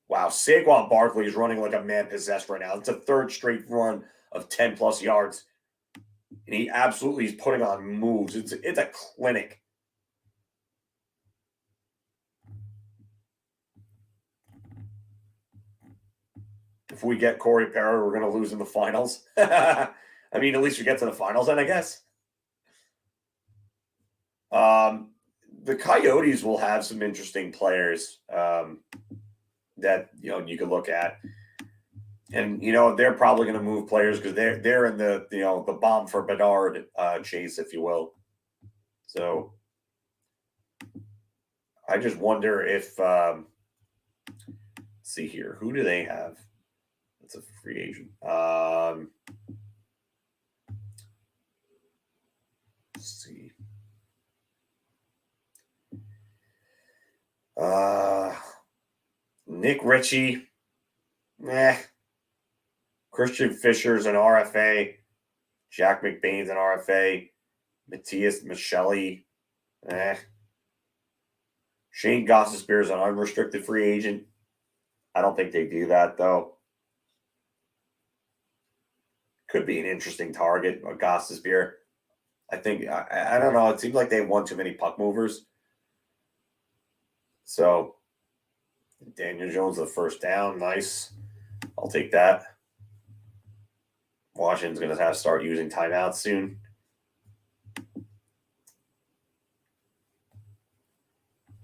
Wow, Saquon Barkley is running like a man possessed right now. It's a 3rd straight run of 10-plus yards. And he absolutely is putting on moves. It's a clinic. If we get Corey Perry, we're going to lose in the finals. At least we get to the finals then, I guess. The Coyotes will have some interesting players that you could look at, and they're probably going to move players because they're in the bomb for Bedard chase, if you will. So I just wonder if let's see here, who do they have? That's a free agent. Let's see. Nick Ritchie, Christian Fisher's an RFA. Jack McBain's an RFA. Matthias Michelli, Shane Gostisbehere is an unrestricted free agent. I don't think they do that, though. Could be an interesting target, Gostisbehere. I think, I don't know. It seems like they won too many puck movers. So, Daniel Jones, the first down. Nice. I'll take that. Washington's going to have to start using timeouts soon.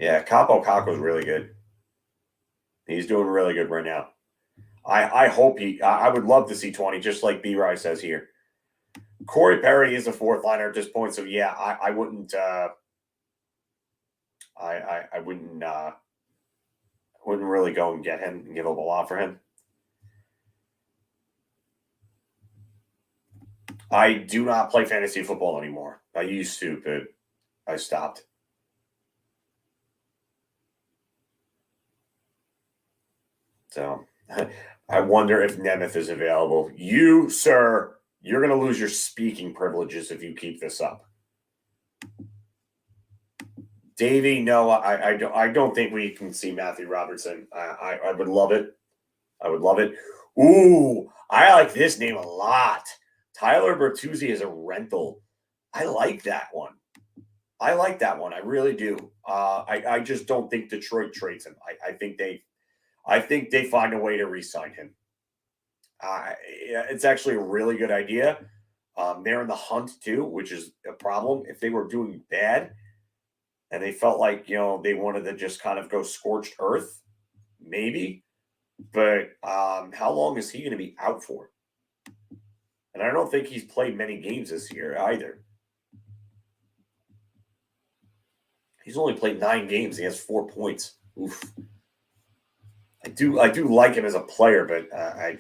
Yeah, Capo Caco's really good. He's doing really good right now. I hope I would love to see 20, just like B-Rye says here. Corey Perry is a 4th liner at this point, so yeah, I wouldn't I wouldn't really go and get him and give up a lot for him. I do not play fantasy football anymore. I used to, but I stopped. So I wonder if Nemeth is available. You, sir, you're going to lose your speaking privileges if you keep this up. Davey, no, I don't think we can see Matthew Robertson. I would love it. I would love it. Ooh, I like this name a lot. Tyler Bertuzzi is a rental. I like that one. I really do. I just don't think Detroit trades him. I think they find a way to re-sign him. It's actually a really good idea. They're in the hunt too, which is a problem. If they were doing bad and they felt like, they wanted to just kind of go scorched earth, maybe. But how long is he going to be out for? And I don't think he's played many games this year either. He's only played 9 games. He has 4 points. Oof. I do like him as a player, but I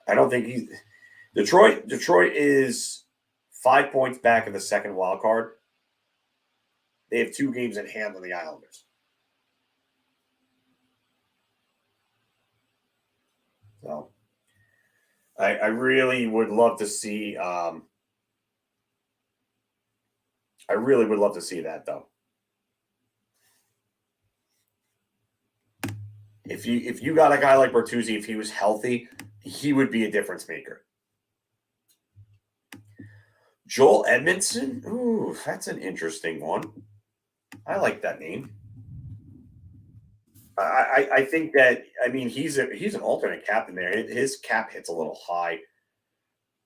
don't think he's Detroit is 5 points back in the second wild card. They have 2 games in hand on the Islanders. So I really would love to see that, though. If you got a guy like Bertuzzi, if he was healthy, he would be a difference maker. Joel Edmondson? Ooh, that's an interesting one. I like that name. I think that, I mean, he's an alternate captain there. His cap hit's a little high.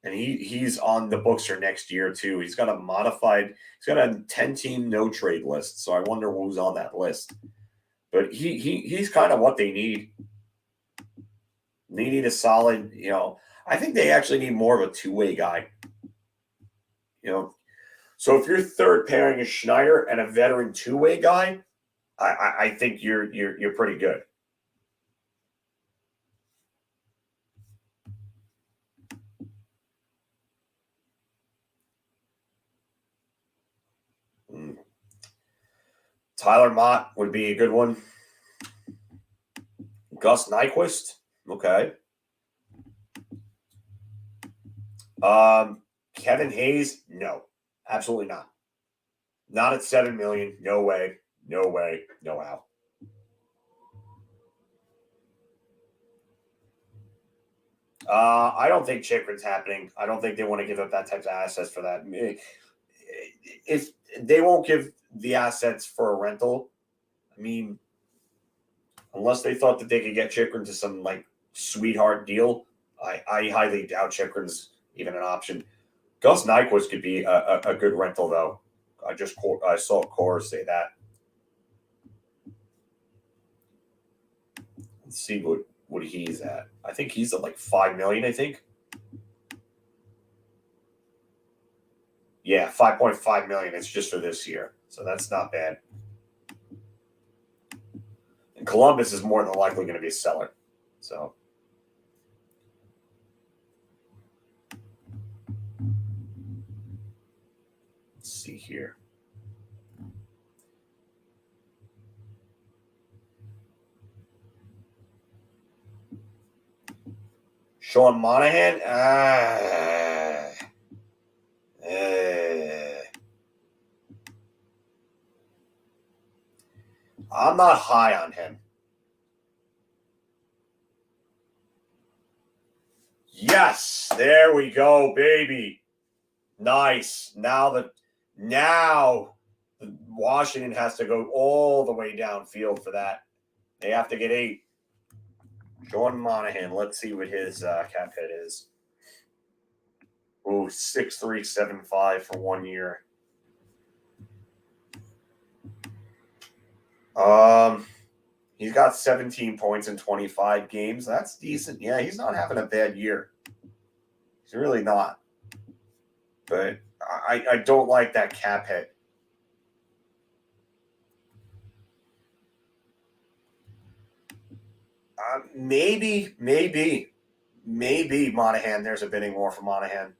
And he's on the books for next year too. He's got a 10-team no trade list. So I wonder who's on that list. But he's kind of what they need. They need a solid, I think they actually need more of a two-way guy. So if your third pairing is Schneider and a veteran two-way guy, I think you're pretty good. Tyler Mott would be a good one. Gus Nyquist, okay. Kevin Hayes, no, absolutely not. Not at $7 million. No way. No way. No how. I don't think Chychrun's happening. I don't think they want to give up that type of assets for that. If they won't give the assets for a rental, I mean, unless they thought that they could get Chychrun to some like sweetheart deal, I highly doubt Chychrun's even an option. Gus Nyquist could be a good rental though. I saw Core say that. Let's see what he's at. I think he's at like $5 million. I think. Yeah, $5.5 million. It's just for this year, so that's not bad. And Columbus is more than likely going to be a seller. So. Let's see here. Sean Monahan? I'm not high on him. Yes, there we go, baby. Nice. Now Washington has to go all the way downfield for that. They have to get 8. Sean Monahan. Let's see what his cap hit is. Oh, 6.375 for 1 year. He's got 17 points in 25 games. That's decent. Yeah, he's not having a bad year. He's really not. But I don't like that cap hit. Maybe Monahan. There's a bidding war for Monahan.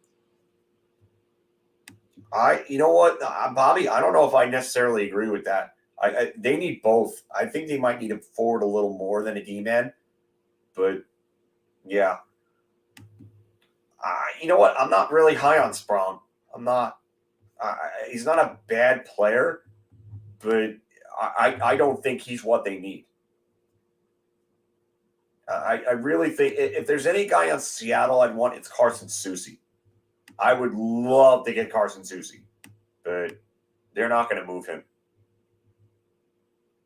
You know what, Bobby? I don't know if I necessarily agree with that. They need both. I think they might need to forward a little more than a D-man. But, yeah. You know what? I'm not really high on Sprong. I'm not. He's not a bad player, but I don't think he's what they need. I really think if there's any guy on Seattle I'd want, it's Carson Soucy. I would love to get Carson Soucy, but they're not going to move him.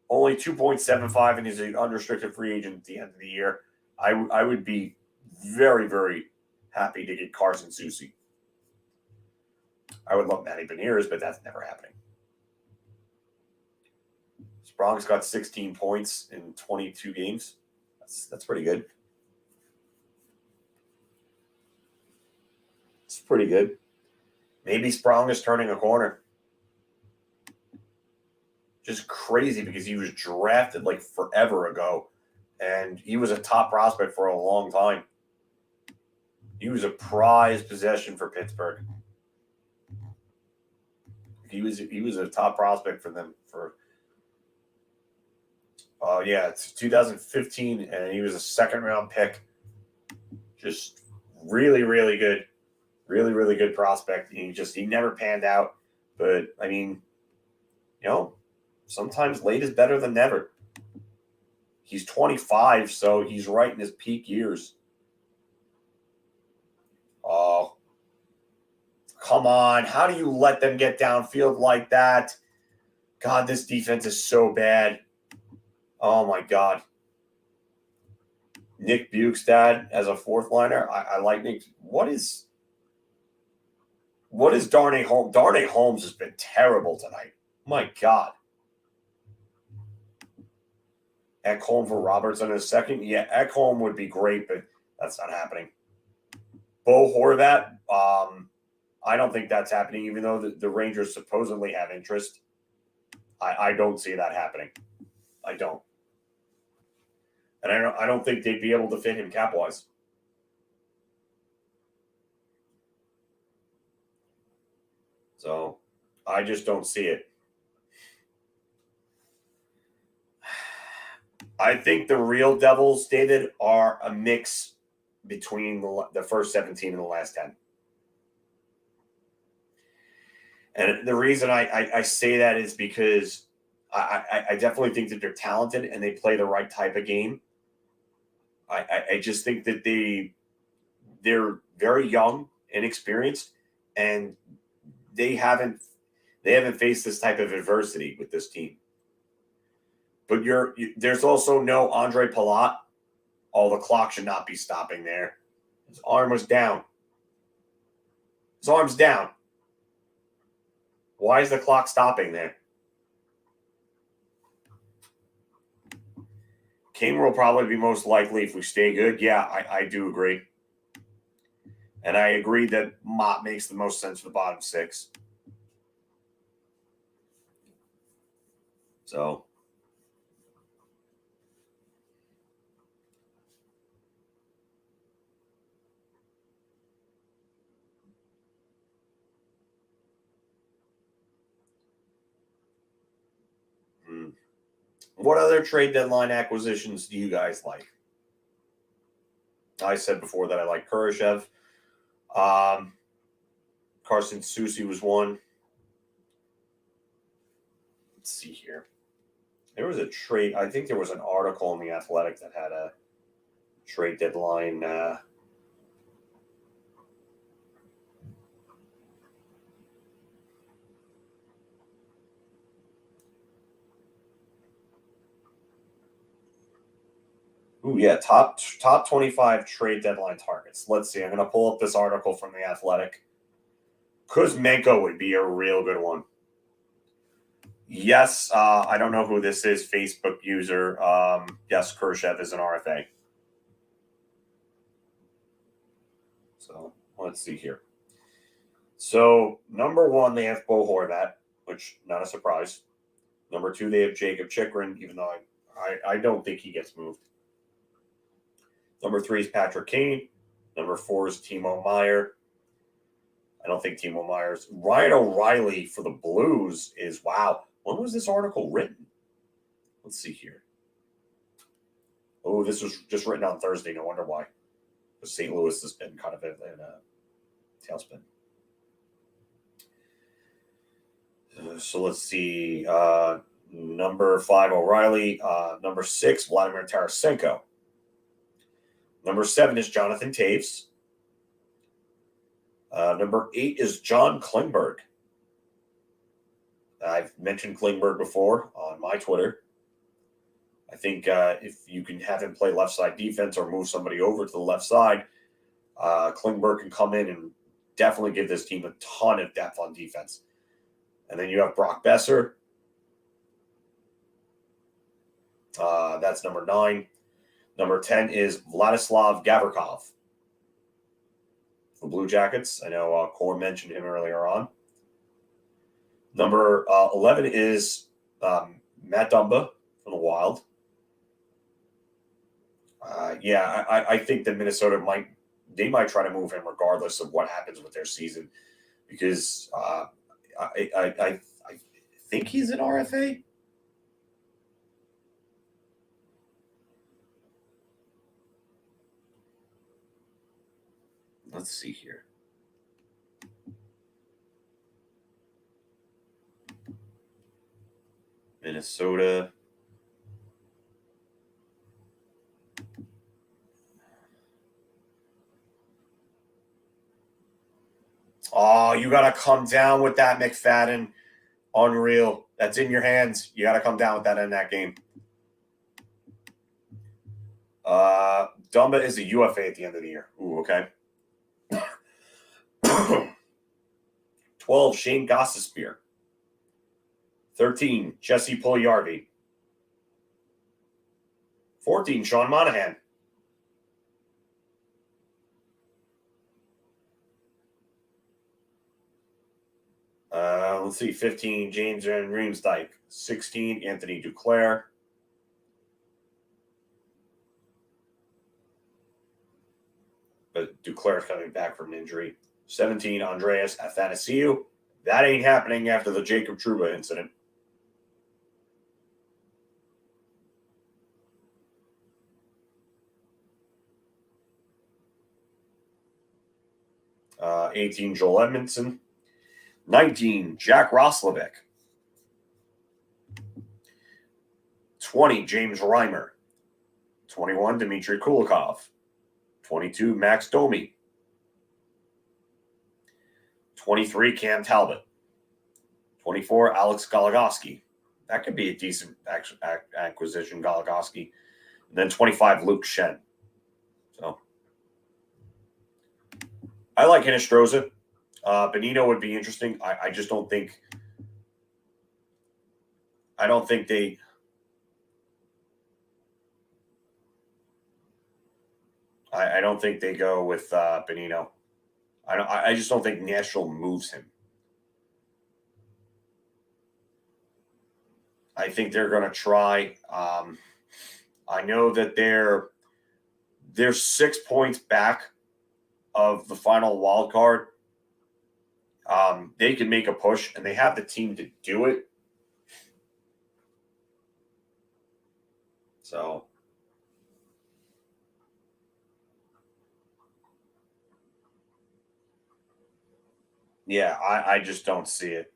Only 2.75, and he's an unrestricted free agent at the end of the year. I would be very, very happy to get Carson Soucy. I would love Matty Beniers, but that's never happening. Sprong's got 16 points in 22 games. That's pretty good. It's pretty good. Maybe Sprong is turning a corner. Just crazy because he was drafted like forever ago, and he was a top prospect for a long time. He was a prized possession for Pittsburgh. He was a top prospect for them for. It's 2015, and he was a second-round pick. Just really, really good. Really, really good prospect. He never panned out. But, I mean, sometimes late is better than never. He's 25, so he's right in his peak years. Oh, come on. How do you let them get downfield like that? God, this defense is so bad. Oh, my God. Nick Bukestad as a fourth liner. I like Nick. What is Darnay Holmes? Darnay Holmes has been terrible tonight. My God. Ekholm for Robertson in a second. Yeah, Ekholm would be great, but that's not happening. Bo Horvat. I don't think that's happening, even though the Rangers supposedly have interest. I don't see that happening. I don't. And I don't think they'd be able to fit him cap-wise. So I just don't see it. I think the real Devils, David, are a mix between the first 17 and the last 10. And the reason I say that is because I definitely think that they're talented and they play the right type of game. I just think that they're very young, inexperienced, and they haven't faced this type of adversity with this team. But there's also no Andre Palat. Oh, the clock should not be stopping there. His arm was down. His arm's down. Why is the clock stopping there? Kamer will probably be most likely if we stay good. Yeah, I do agree. And I agree that Mott makes the most sense for the bottom six. So. What other trade deadline acquisitions do you guys like? I said before that I like Kurashev. Carson Soucy was one. Let's see here. There was a trade. I think there was an article in The Athletic that had a trade deadline. Ooh, yeah, top 25 trade deadline targets. Let's see. I'm going to pull up this article from The Athletic. Kuzmenko would be a real good one. Yes, I don't know who this is, Facebook user. Yes, Kurashev is an RFA. So, let's see here. So, number one, they have Bo Horvat, which, not a surprise. Number two, they have Jacob Chychrun, even though I don't think he gets moved. Number three is Patrick Kane. Number four is Timo Meier. I don't think Timo Meier's. Ryan O'Reilly for the Blues is, wow. When was this article written? Let's see here. Oh, this was just written on Thursday. No wonder why. Because St. Louis has been kind of in a tailspin. So let's see. Number 5, O'Reilly. Number 6, Vladimir Tarasenko. Number 7 is Jonathan Taves. Number 8 is John Klingberg. I've mentioned Klingberg before on my Twitter. I think if you can have him play left side defense or move somebody over to the left side, Klingberg can come in and definitely give this team a ton of depth on defense. And then you have Brock Besser. That's number 9. Number 10 is Vladislav Gavrikov. For Blue Jackets. I know Core mentioned him earlier on. Number 11 is Matt Dumba from the Wild. I think that Minnesota might try to move him regardless of what happens with their season, because I think he's an RFA. Let's see here. Minnesota. Oh, you got to come down with that, McFadden. Unreal. That's in your hands. You got to come down with that in that game. Dumba is a UFA at the end of the year. Ooh, okay. 12, Shane Gostisbehere. 13, Jesse Puljujarvi. 14, Sean Monahan. Let's see, 15, James Van Riemsdyk. 16, Anthony Duclair. But Duclair's coming back from an injury. 17, Andreas Athanasiou. That ain't happening after the Jacob Trouba incident. Uh, 18, Joel Edmondson. 19, Jack Roslovic. 20, James Reimer. 21, Dmitry Kulikov. 22, Max Domi. 23, Cam Talbot. 24, Alex Goligoski. That could be a decent acquisition, Goligoski. And then 25, Luke Shen. So I like Hinostroza. Bonino would be interesting. I just don't think. I don't think they. I don't think they go with Bonino. I just don't think Nashville moves him. I think they're going to try. I know that they're 6 points back of the final wild card. They can make a push, and they have the team to do it. So, yeah, I just don't see it.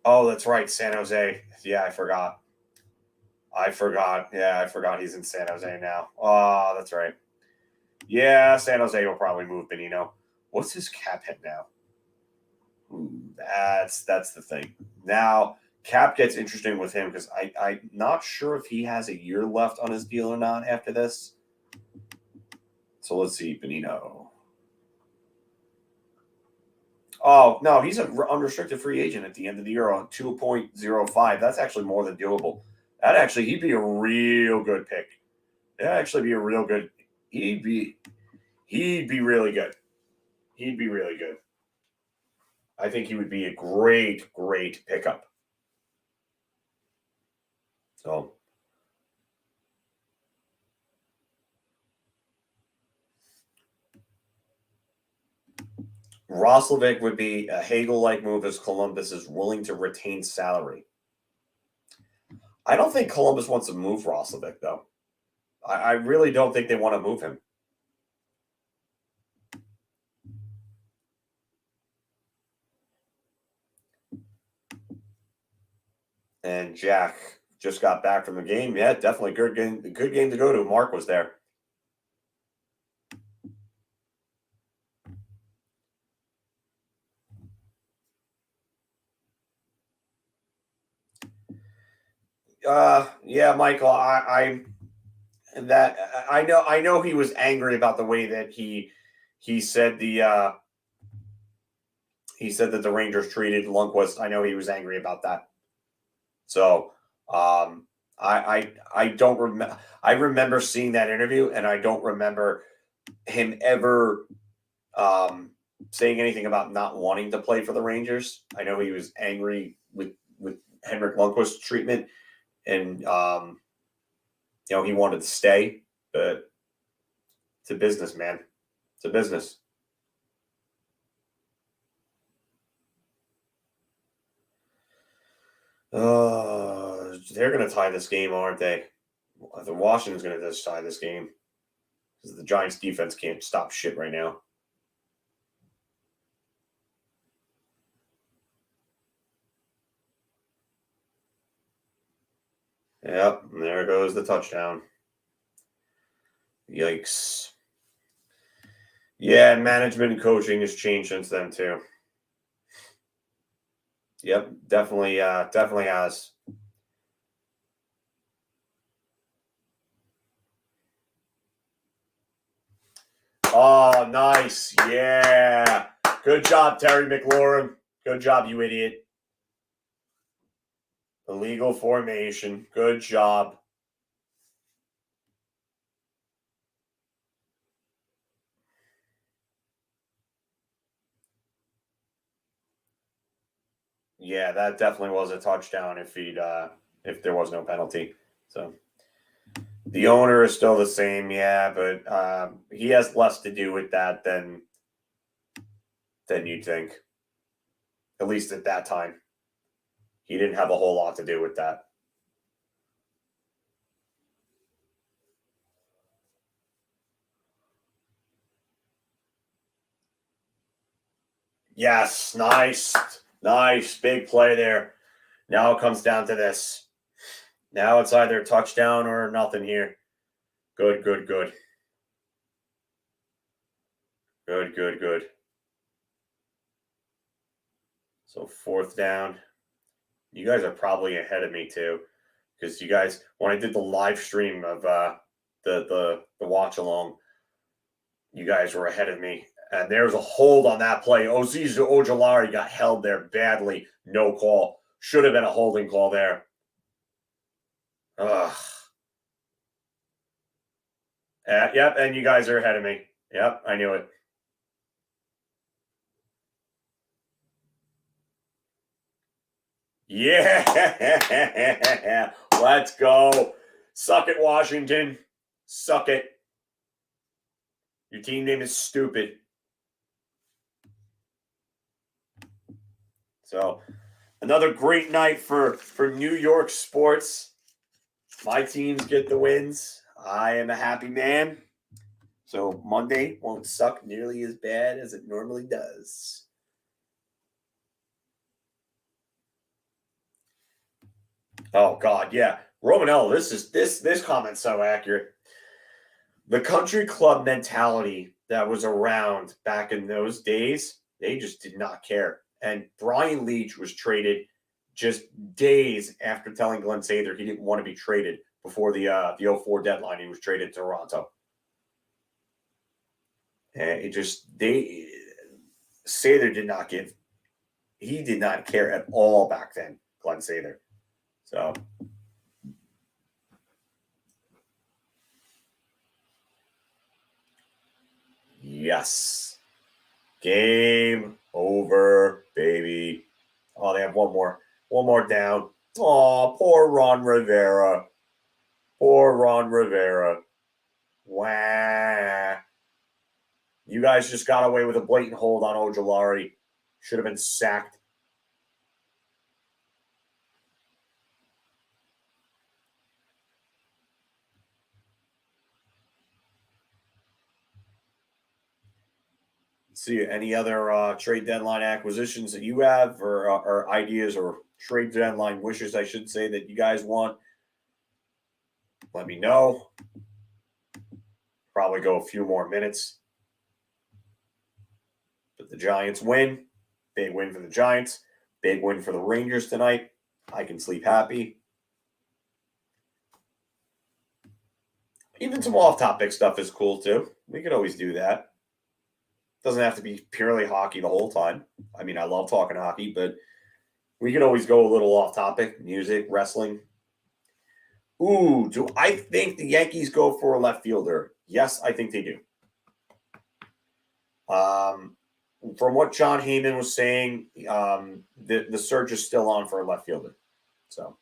Oh, that's right, San Jose. Yeah, I forgot. Yeah, I forgot he's in San Jose now. Oh, that's right. Yeah, San Jose will probably move Bonino. What's his cap hit now? Ooh, that's the thing. Now, cap gets interesting with him because I'm not sure if he has a year left on his deal or not after this. So let's see, Bonino. Oh, no, he's an unrestricted free agent at the end of the year on 2.05. That's actually more than doable. He'd be a real good pick. That'd actually be a real good. He'd be really good. He'd be really good. I think he would be a great pickup. So, Roslovic would be a Hagel-like move as Columbus is willing to retain salary. I don't think Columbus wants to move Roslovic, though. I really don't think they want to move him. And Jack just got back from the game. Yeah, definitely good game to go to. Marc was there. Yeah, Michael, I know he was angry about the way that he said that the Rangers treated Lundqvist. I know he was angry about that. So, I don't remember. I remember seeing that interview, and I don't remember him ever saying anything about not wanting to play for the Rangers. I know he was angry with Henrik Lundqvist's treatment, and he wanted to stay, but it's a business, man. It's a business. They're going to tie this game, aren't they? The Washington's going to just tie this game because the Giants' defense can't stop shit right now. Yep, and there goes the touchdown. Yikes. Yeah, management and coaching has changed since then too. Yep, definitely has. Oh, nice. Yeah. Good job, Terry McLaurin. Good job, you idiot. Illegal formation. Good job. Yeah, that definitely was a touchdown if there was no penalty. So the owner is still the same, yeah, but he has less to do with that than you'd think. At least at that time. He didn't have a whole lot to do with that. Yes, nice. Nice. Big play there. Now it comes down to this. Now it's either touchdown or nothing here. Good, good, good. Good, good, good. So 4th down. You guys are probably ahead of me too. Because you guys, when I did the live stream of the watch along, you guys were ahead of me. And there's a hold on that play. Oziz Ojolari got held there badly. No call. Should have been a holding call there. Ugh. Yep, and you guys are ahead of me. Yep, I knew it. Yeah. Let's go. Suck it, Washington. Suck it. Your team name is stupid. So, another great night for New York sports. My teams get the wins. I am a happy man. So, Monday won't suck nearly as bad as it normally does. Oh God, yeah. Romanello, this comment's so accurate. The country club mentality that was around back in those days, they just did not care. And Brian Leach was traded just days after telling Glenn Sather he didn't want to be traded before the 04 deadline. He was traded to Toronto. And Sather did not give. He did not care at all back then, Glenn Sather. So. Yes. Game over, baby. Oh, they have one more. One more down. Oh, poor Ron Rivera. Poor Ron Rivera. Wah. You guys just got away with a blatant hold on Ojolari. Should have been sacked. See, any other trade deadline acquisitions that you have or ideas or trade deadline wishes, I should say, that you guys want? Let me know. Probably go a few more minutes. But the Giants win. Big win for the Giants. Big win for the Rangers tonight. I can sleep happy. Even some off-topic stuff is cool, too. We could always do that. Doesn't have to be purely hockey the whole time. I mean, I love talking hockey, but we could always go a little off-topic. Music, wrestling. Ooh, do I think the Yankees go for a left fielder? Yes, I think they do. From what John Heyman was saying, the search is still on for a left fielder. So,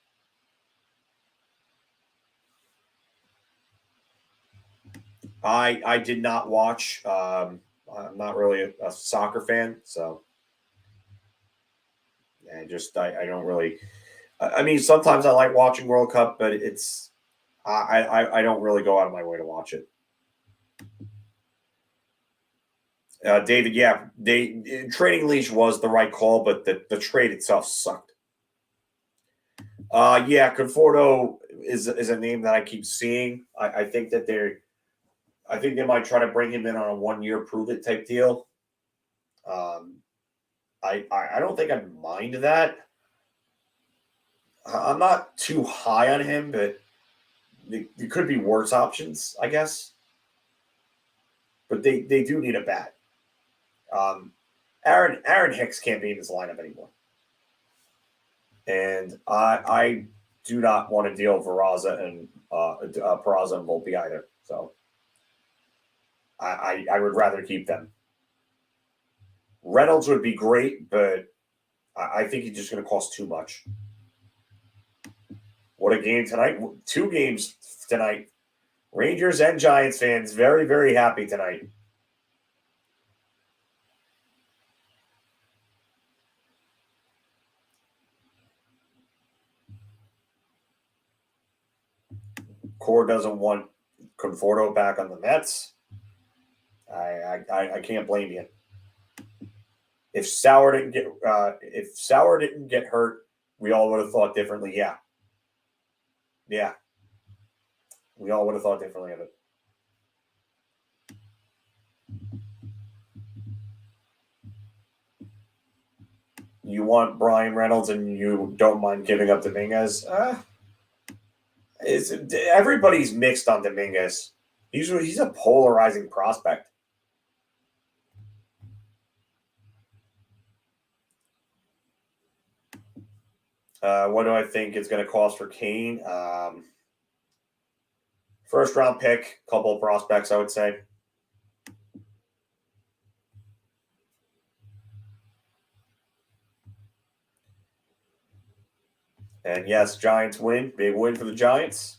I did not watch. I'm not really a soccer fan, so I don't really. I mean, sometimes I like watching World Cup, but I don't really go out of my way to watch it. David, yeah, trading Leash was the right call, but the trade itself sucked. Yeah, Conforto is a name that I keep seeing. I think that I think they might try to bring him in on a 1-year prove it type deal. I don't think I'd mind that. I'm not too high on him, but there could be worse options, I guess. but they do need a bat. Aaron Hicks can't be in this lineup anymore. And I do not want to deal with Peraza and Volpe either. So I would rather keep them. Reynolds would be great, but I think he's just going to cost too much. What a game tonight. 2 games tonight. Rangers and Giants fans very, very happy tonight. Core doesn't want Conforto back on the Mets. I can't blame you. If Sauer didn't get hurt, we all would have thought differently. Yeah. We all would have thought differently of it. You want Brian Reynolds and you don't mind giving up Dominguez? Everybody's mixed on Dominguez. He's a polarizing prospect. What do I think it's going to cost for Kane? First round pick, couple of prospects, I would say. And yes, Giants win. Big win for the Giants.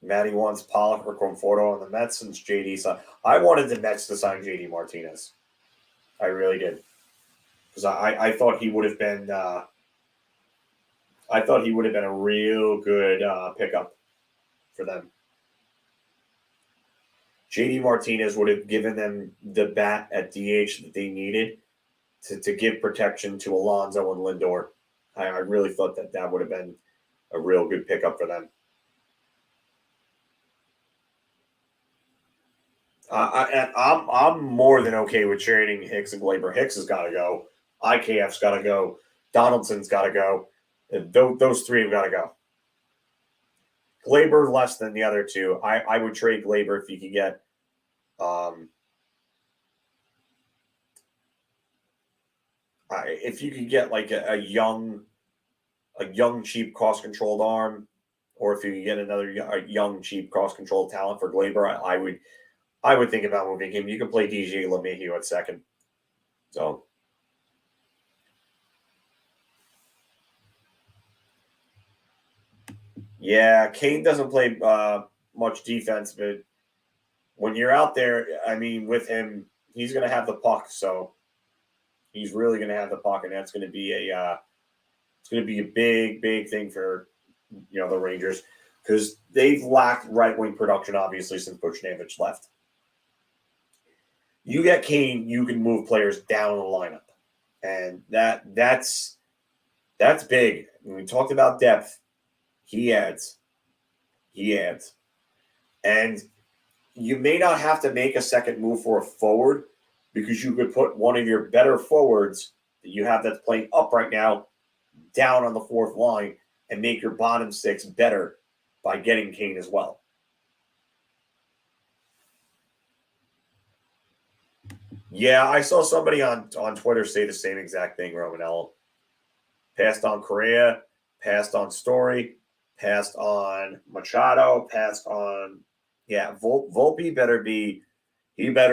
Matty wants Pollock or Conforto on the Mets since JD signed. I wanted the Mets to sign JD Martinez. I really did. Because I thought he would have been a real good pickup for them. JD Martinez would have given them the bat at DH that they needed to give protection to Alonso and Lindor. I really thought that would have been a real good pickup for them. I'm more than okay with trading Hicks and Glaber. Hicks has got to go. IKF's got to go. Donaldson's got to go. Those 3 have got to go. Glaber less than the other 2. I would trade Glaber if you could get like a young cheap cost controlled arm, or if you could get another young cheap cost controlled talent for Glaber, I would think about moving him. You can play DJ LeMahieu at second. So yeah, Kane doesn't play much defense, but when you're out there, I mean, with him, he's going to have the puck. So he's really going to have the puck, and that's going to be a big thing for the Rangers, because they've lacked right wing production obviously since Buchnevich left. You get Kane, you can move players down the lineup, and that's big. When we talked about depth, he adds, and you may not have to make a second move for a forward, because you could put one of your better forwards that you have that's playing up right now down on the 4th line and make your bottom 6 better by getting Kane as well. Yeah, I saw somebody on Twitter say the same exact thing, Romanello. Passed on Correa, passed on Story, passed on Machado, passed on Volpe better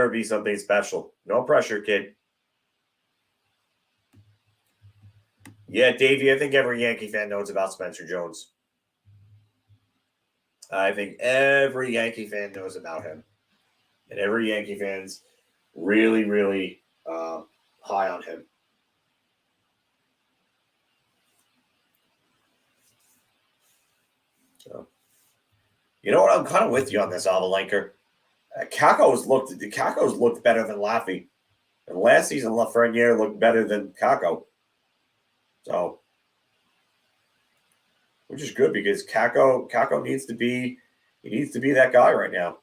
be something special. No pressure, kid. Yeah, Davey, I think every Yankee fan knows about Spencer Jones. I think every Yankee fan knows about him. And every Yankee fan's really, really high on him. So, you know what? I'm kind of with you on this, Avalanker. Kakko's looked better than Laffy. And last season, Lafreniere looked better than Kakko. So, which is good, because Kakko needs to be that guy right now.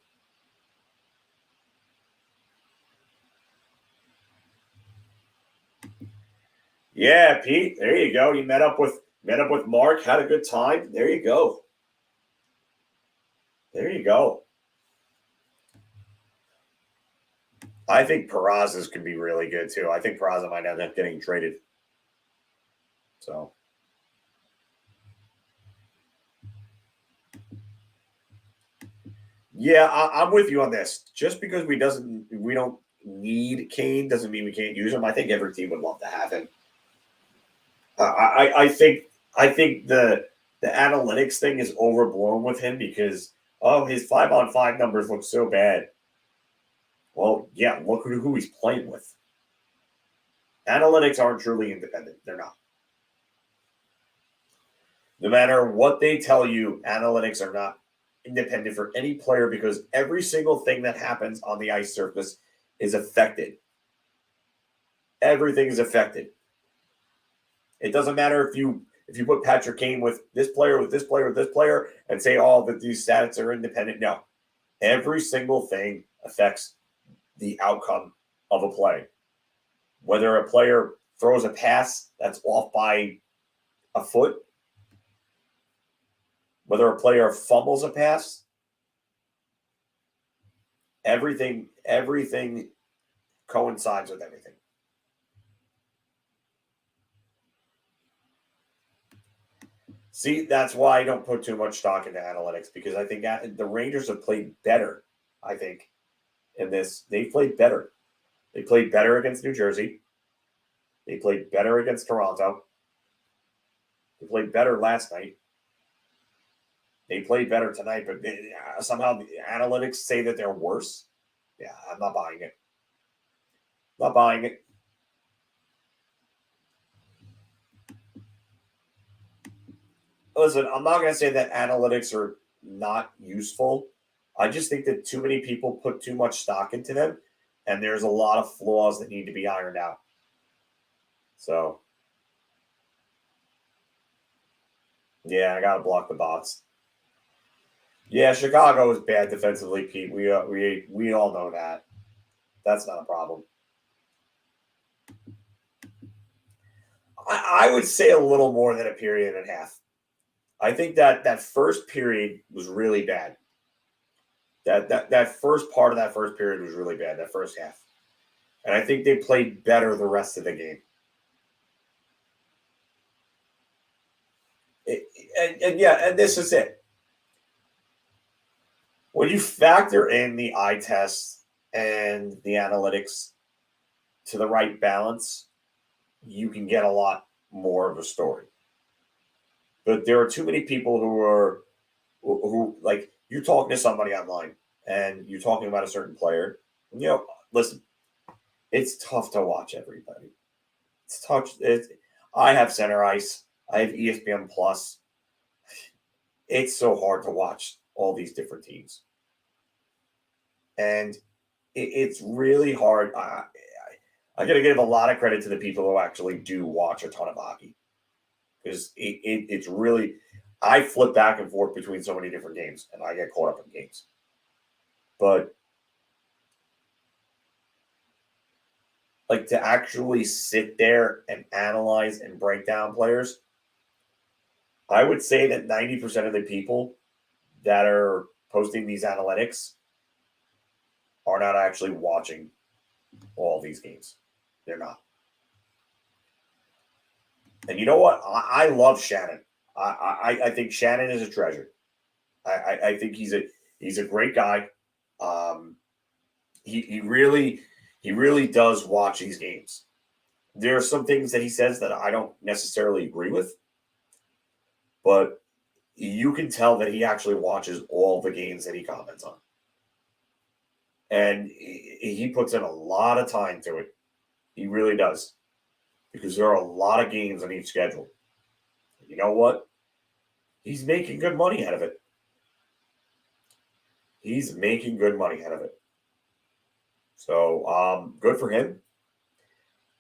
Yeah, Pete, there you go. You met up with Marc, had a good time. There you go. I think Peraza's could be really good too. I think Peraza might end up getting traded. So. Yeah, I'm with you on this. Just because we don't need Kane doesn't mean we can't use him. I think every team would love to have him. I think the analytics thing is overblown with him because his 5-on-5 numbers look so bad. Well, yeah, look who he's playing with. Analytics aren't truly independent. They're not. No matter what they tell you, analytics are not independent for any player because every single thing that happens on the ice surface is affected. Everything is affected. It doesn't matter if you put Patrick Kane with this player, with this player, with this player, and say that these stats are independent. No. Every single thing affects the outcome of a play. Whether a player throws a pass that's off by a foot, whether a player fumbles a pass, everything coincides with everything. See, that's why I don't put too much stock into analytics because I think the Rangers have played better, I think, in this. They played better. They played better against New Jersey. They played better against Toronto. They played better last night. They played better tonight, but somehow the analytics say that they're worse. Yeah, I'm not buying it. Not buying it. Listen, I'm not going to say that analytics are not useful. I just think that too many people put too much stock into them, and there's a lot of flaws that need to be ironed out. So, yeah, I got to block the bots. Yeah, Chicago is bad defensively, Pete. We all know that. That's not a problem. I would say a little more than a period and a half. I think that first period was really bad. That first part of that first period was really bad, that first half. And I think they played better the rest of the game. And this is it. When you factor in the eye test and the analytics to the right balance, you can get a lot more of a story. But there are too many people who like, you're talking to somebody online and you're talking about a certain player. Listen, it's tough to watch everybody. It's tough. I have Center Ice. I have ESPN Plus. It's so hard to watch all these different teams. And it's really hard. I got to give a lot of credit to the people who actually do watch a ton of hockey. Because it's really, I flip back and forth between so many different games, and I get caught up in games. But like to actually sit there and analyze and break down players, I would say that 90% of the people that are posting these analytics are not actually watching all these games. They're not. And you know what? I love Shannon. I think Shannon is a treasure. I think he's a great guy. He really does watch these games. There are some things that he says that I don't necessarily agree with, but you can tell that he actually watches all the games that he comments on. And he puts in a lot of time to it. He really does. Because there are a lot of games on each schedule. You know what? He's making good money out of it. He's making good money out of it. So, good for him.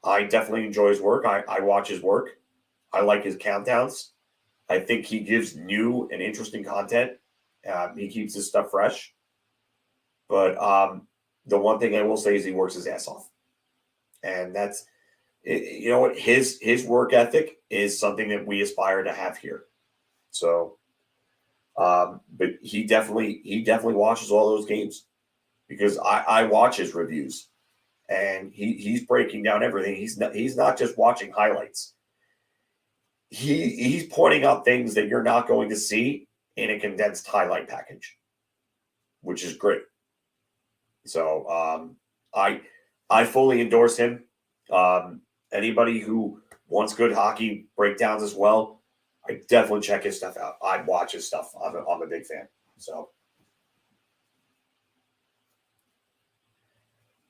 I definitely enjoy his work. I watch his work. I like his countdowns. I think he gives new and interesting content. He keeps his stuff fresh. But the one thing I will say is he works his ass off. And that's, you know what, his work ethic is something that we aspire to have here. So, but he definitely watches all those games because I watch his reviews and he's breaking down everything. He's not just watching highlights. He's pointing out things that you're not going to see in a condensed highlight package, which is great. So I fully endorse him. Anybody who wants good hockey breakdowns as well, I definitely check his stuff out. I'd watch his stuff. I'm a big fan. So,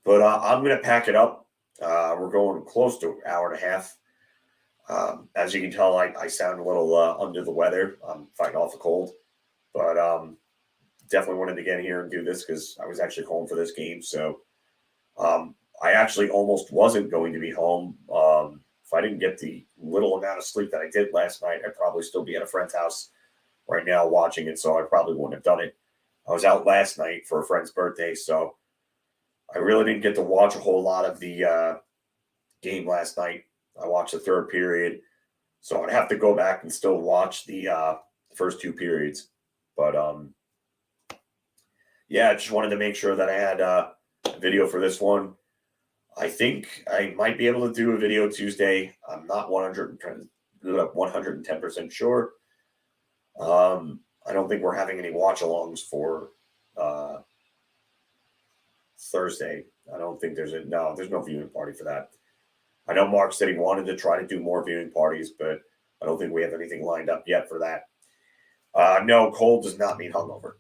but I'm gonna pack it up. We're going close to an hour and a half. As you can tell, I sound a little under the weather. I'm fighting off a cold, but definitely wanted to get here and do this because I was actually home for this game. So I actually almost wasn't going to be home. If I didn't get the little amount of sleep that I did last night, I'd probably still be at a friend's house right now watching it. So I probably wouldn't have done it. I was out last night for a friend's birthday, so I really didn't get to watch a whole lot of the game last night. I watched the third period, so I'd have to go back and still watch the first two periods. But yeah, I just wanted to make sure that I had a video for this one. I think I might be able to do a video Tuesday. I'm not 110% sure. I don't think we're having any watch-alongs for Thursday. I don't think there's no viewing party for that. I know Marc said he wanted to try to do more viewing parties, but I don't think we have anything lined up yet for that. No, cold does not mean hungover.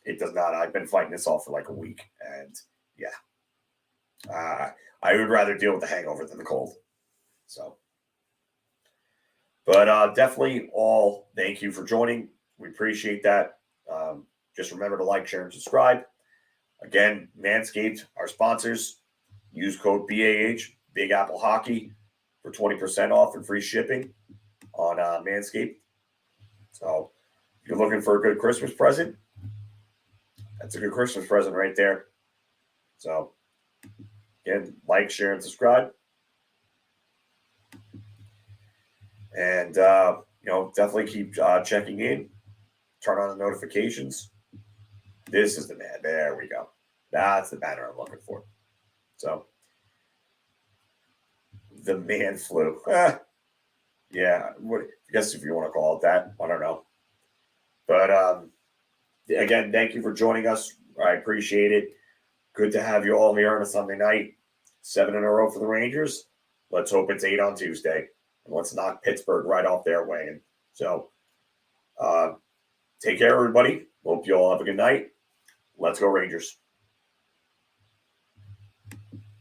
It does not. I've been fighting this off for like a week, and yeah. I would rather deal with the hangover than the cold. So, but definitely all thank you for joining. We appreciate that. Just remember to like, share, and subscribe. Again, Manscaped, our sponsors. Use code BAH, Big Apple Hockey, for 20% off and free shipping on Manscaped. So, if you're looking for a good Christmas present, that's a good Christmas present right there. So, again, like, share, and subscribe. And, definitely keep checking in. Turn on the notifications. This is the man. There we go. That's the banner I'm looking for. So, the man flu. Yeah, I guess if you want to call it that. I don't know. But, again, thank you for joining us. I appreciate it. Good to have you all here on a Sunday night. 7 in a row for the Rangers. Let's hope it's 8 on Tuesday. And let's knock Pittsburgh right off their wagon. So, take care, everybody. Hope you all have a good night. Let's go, Rangers.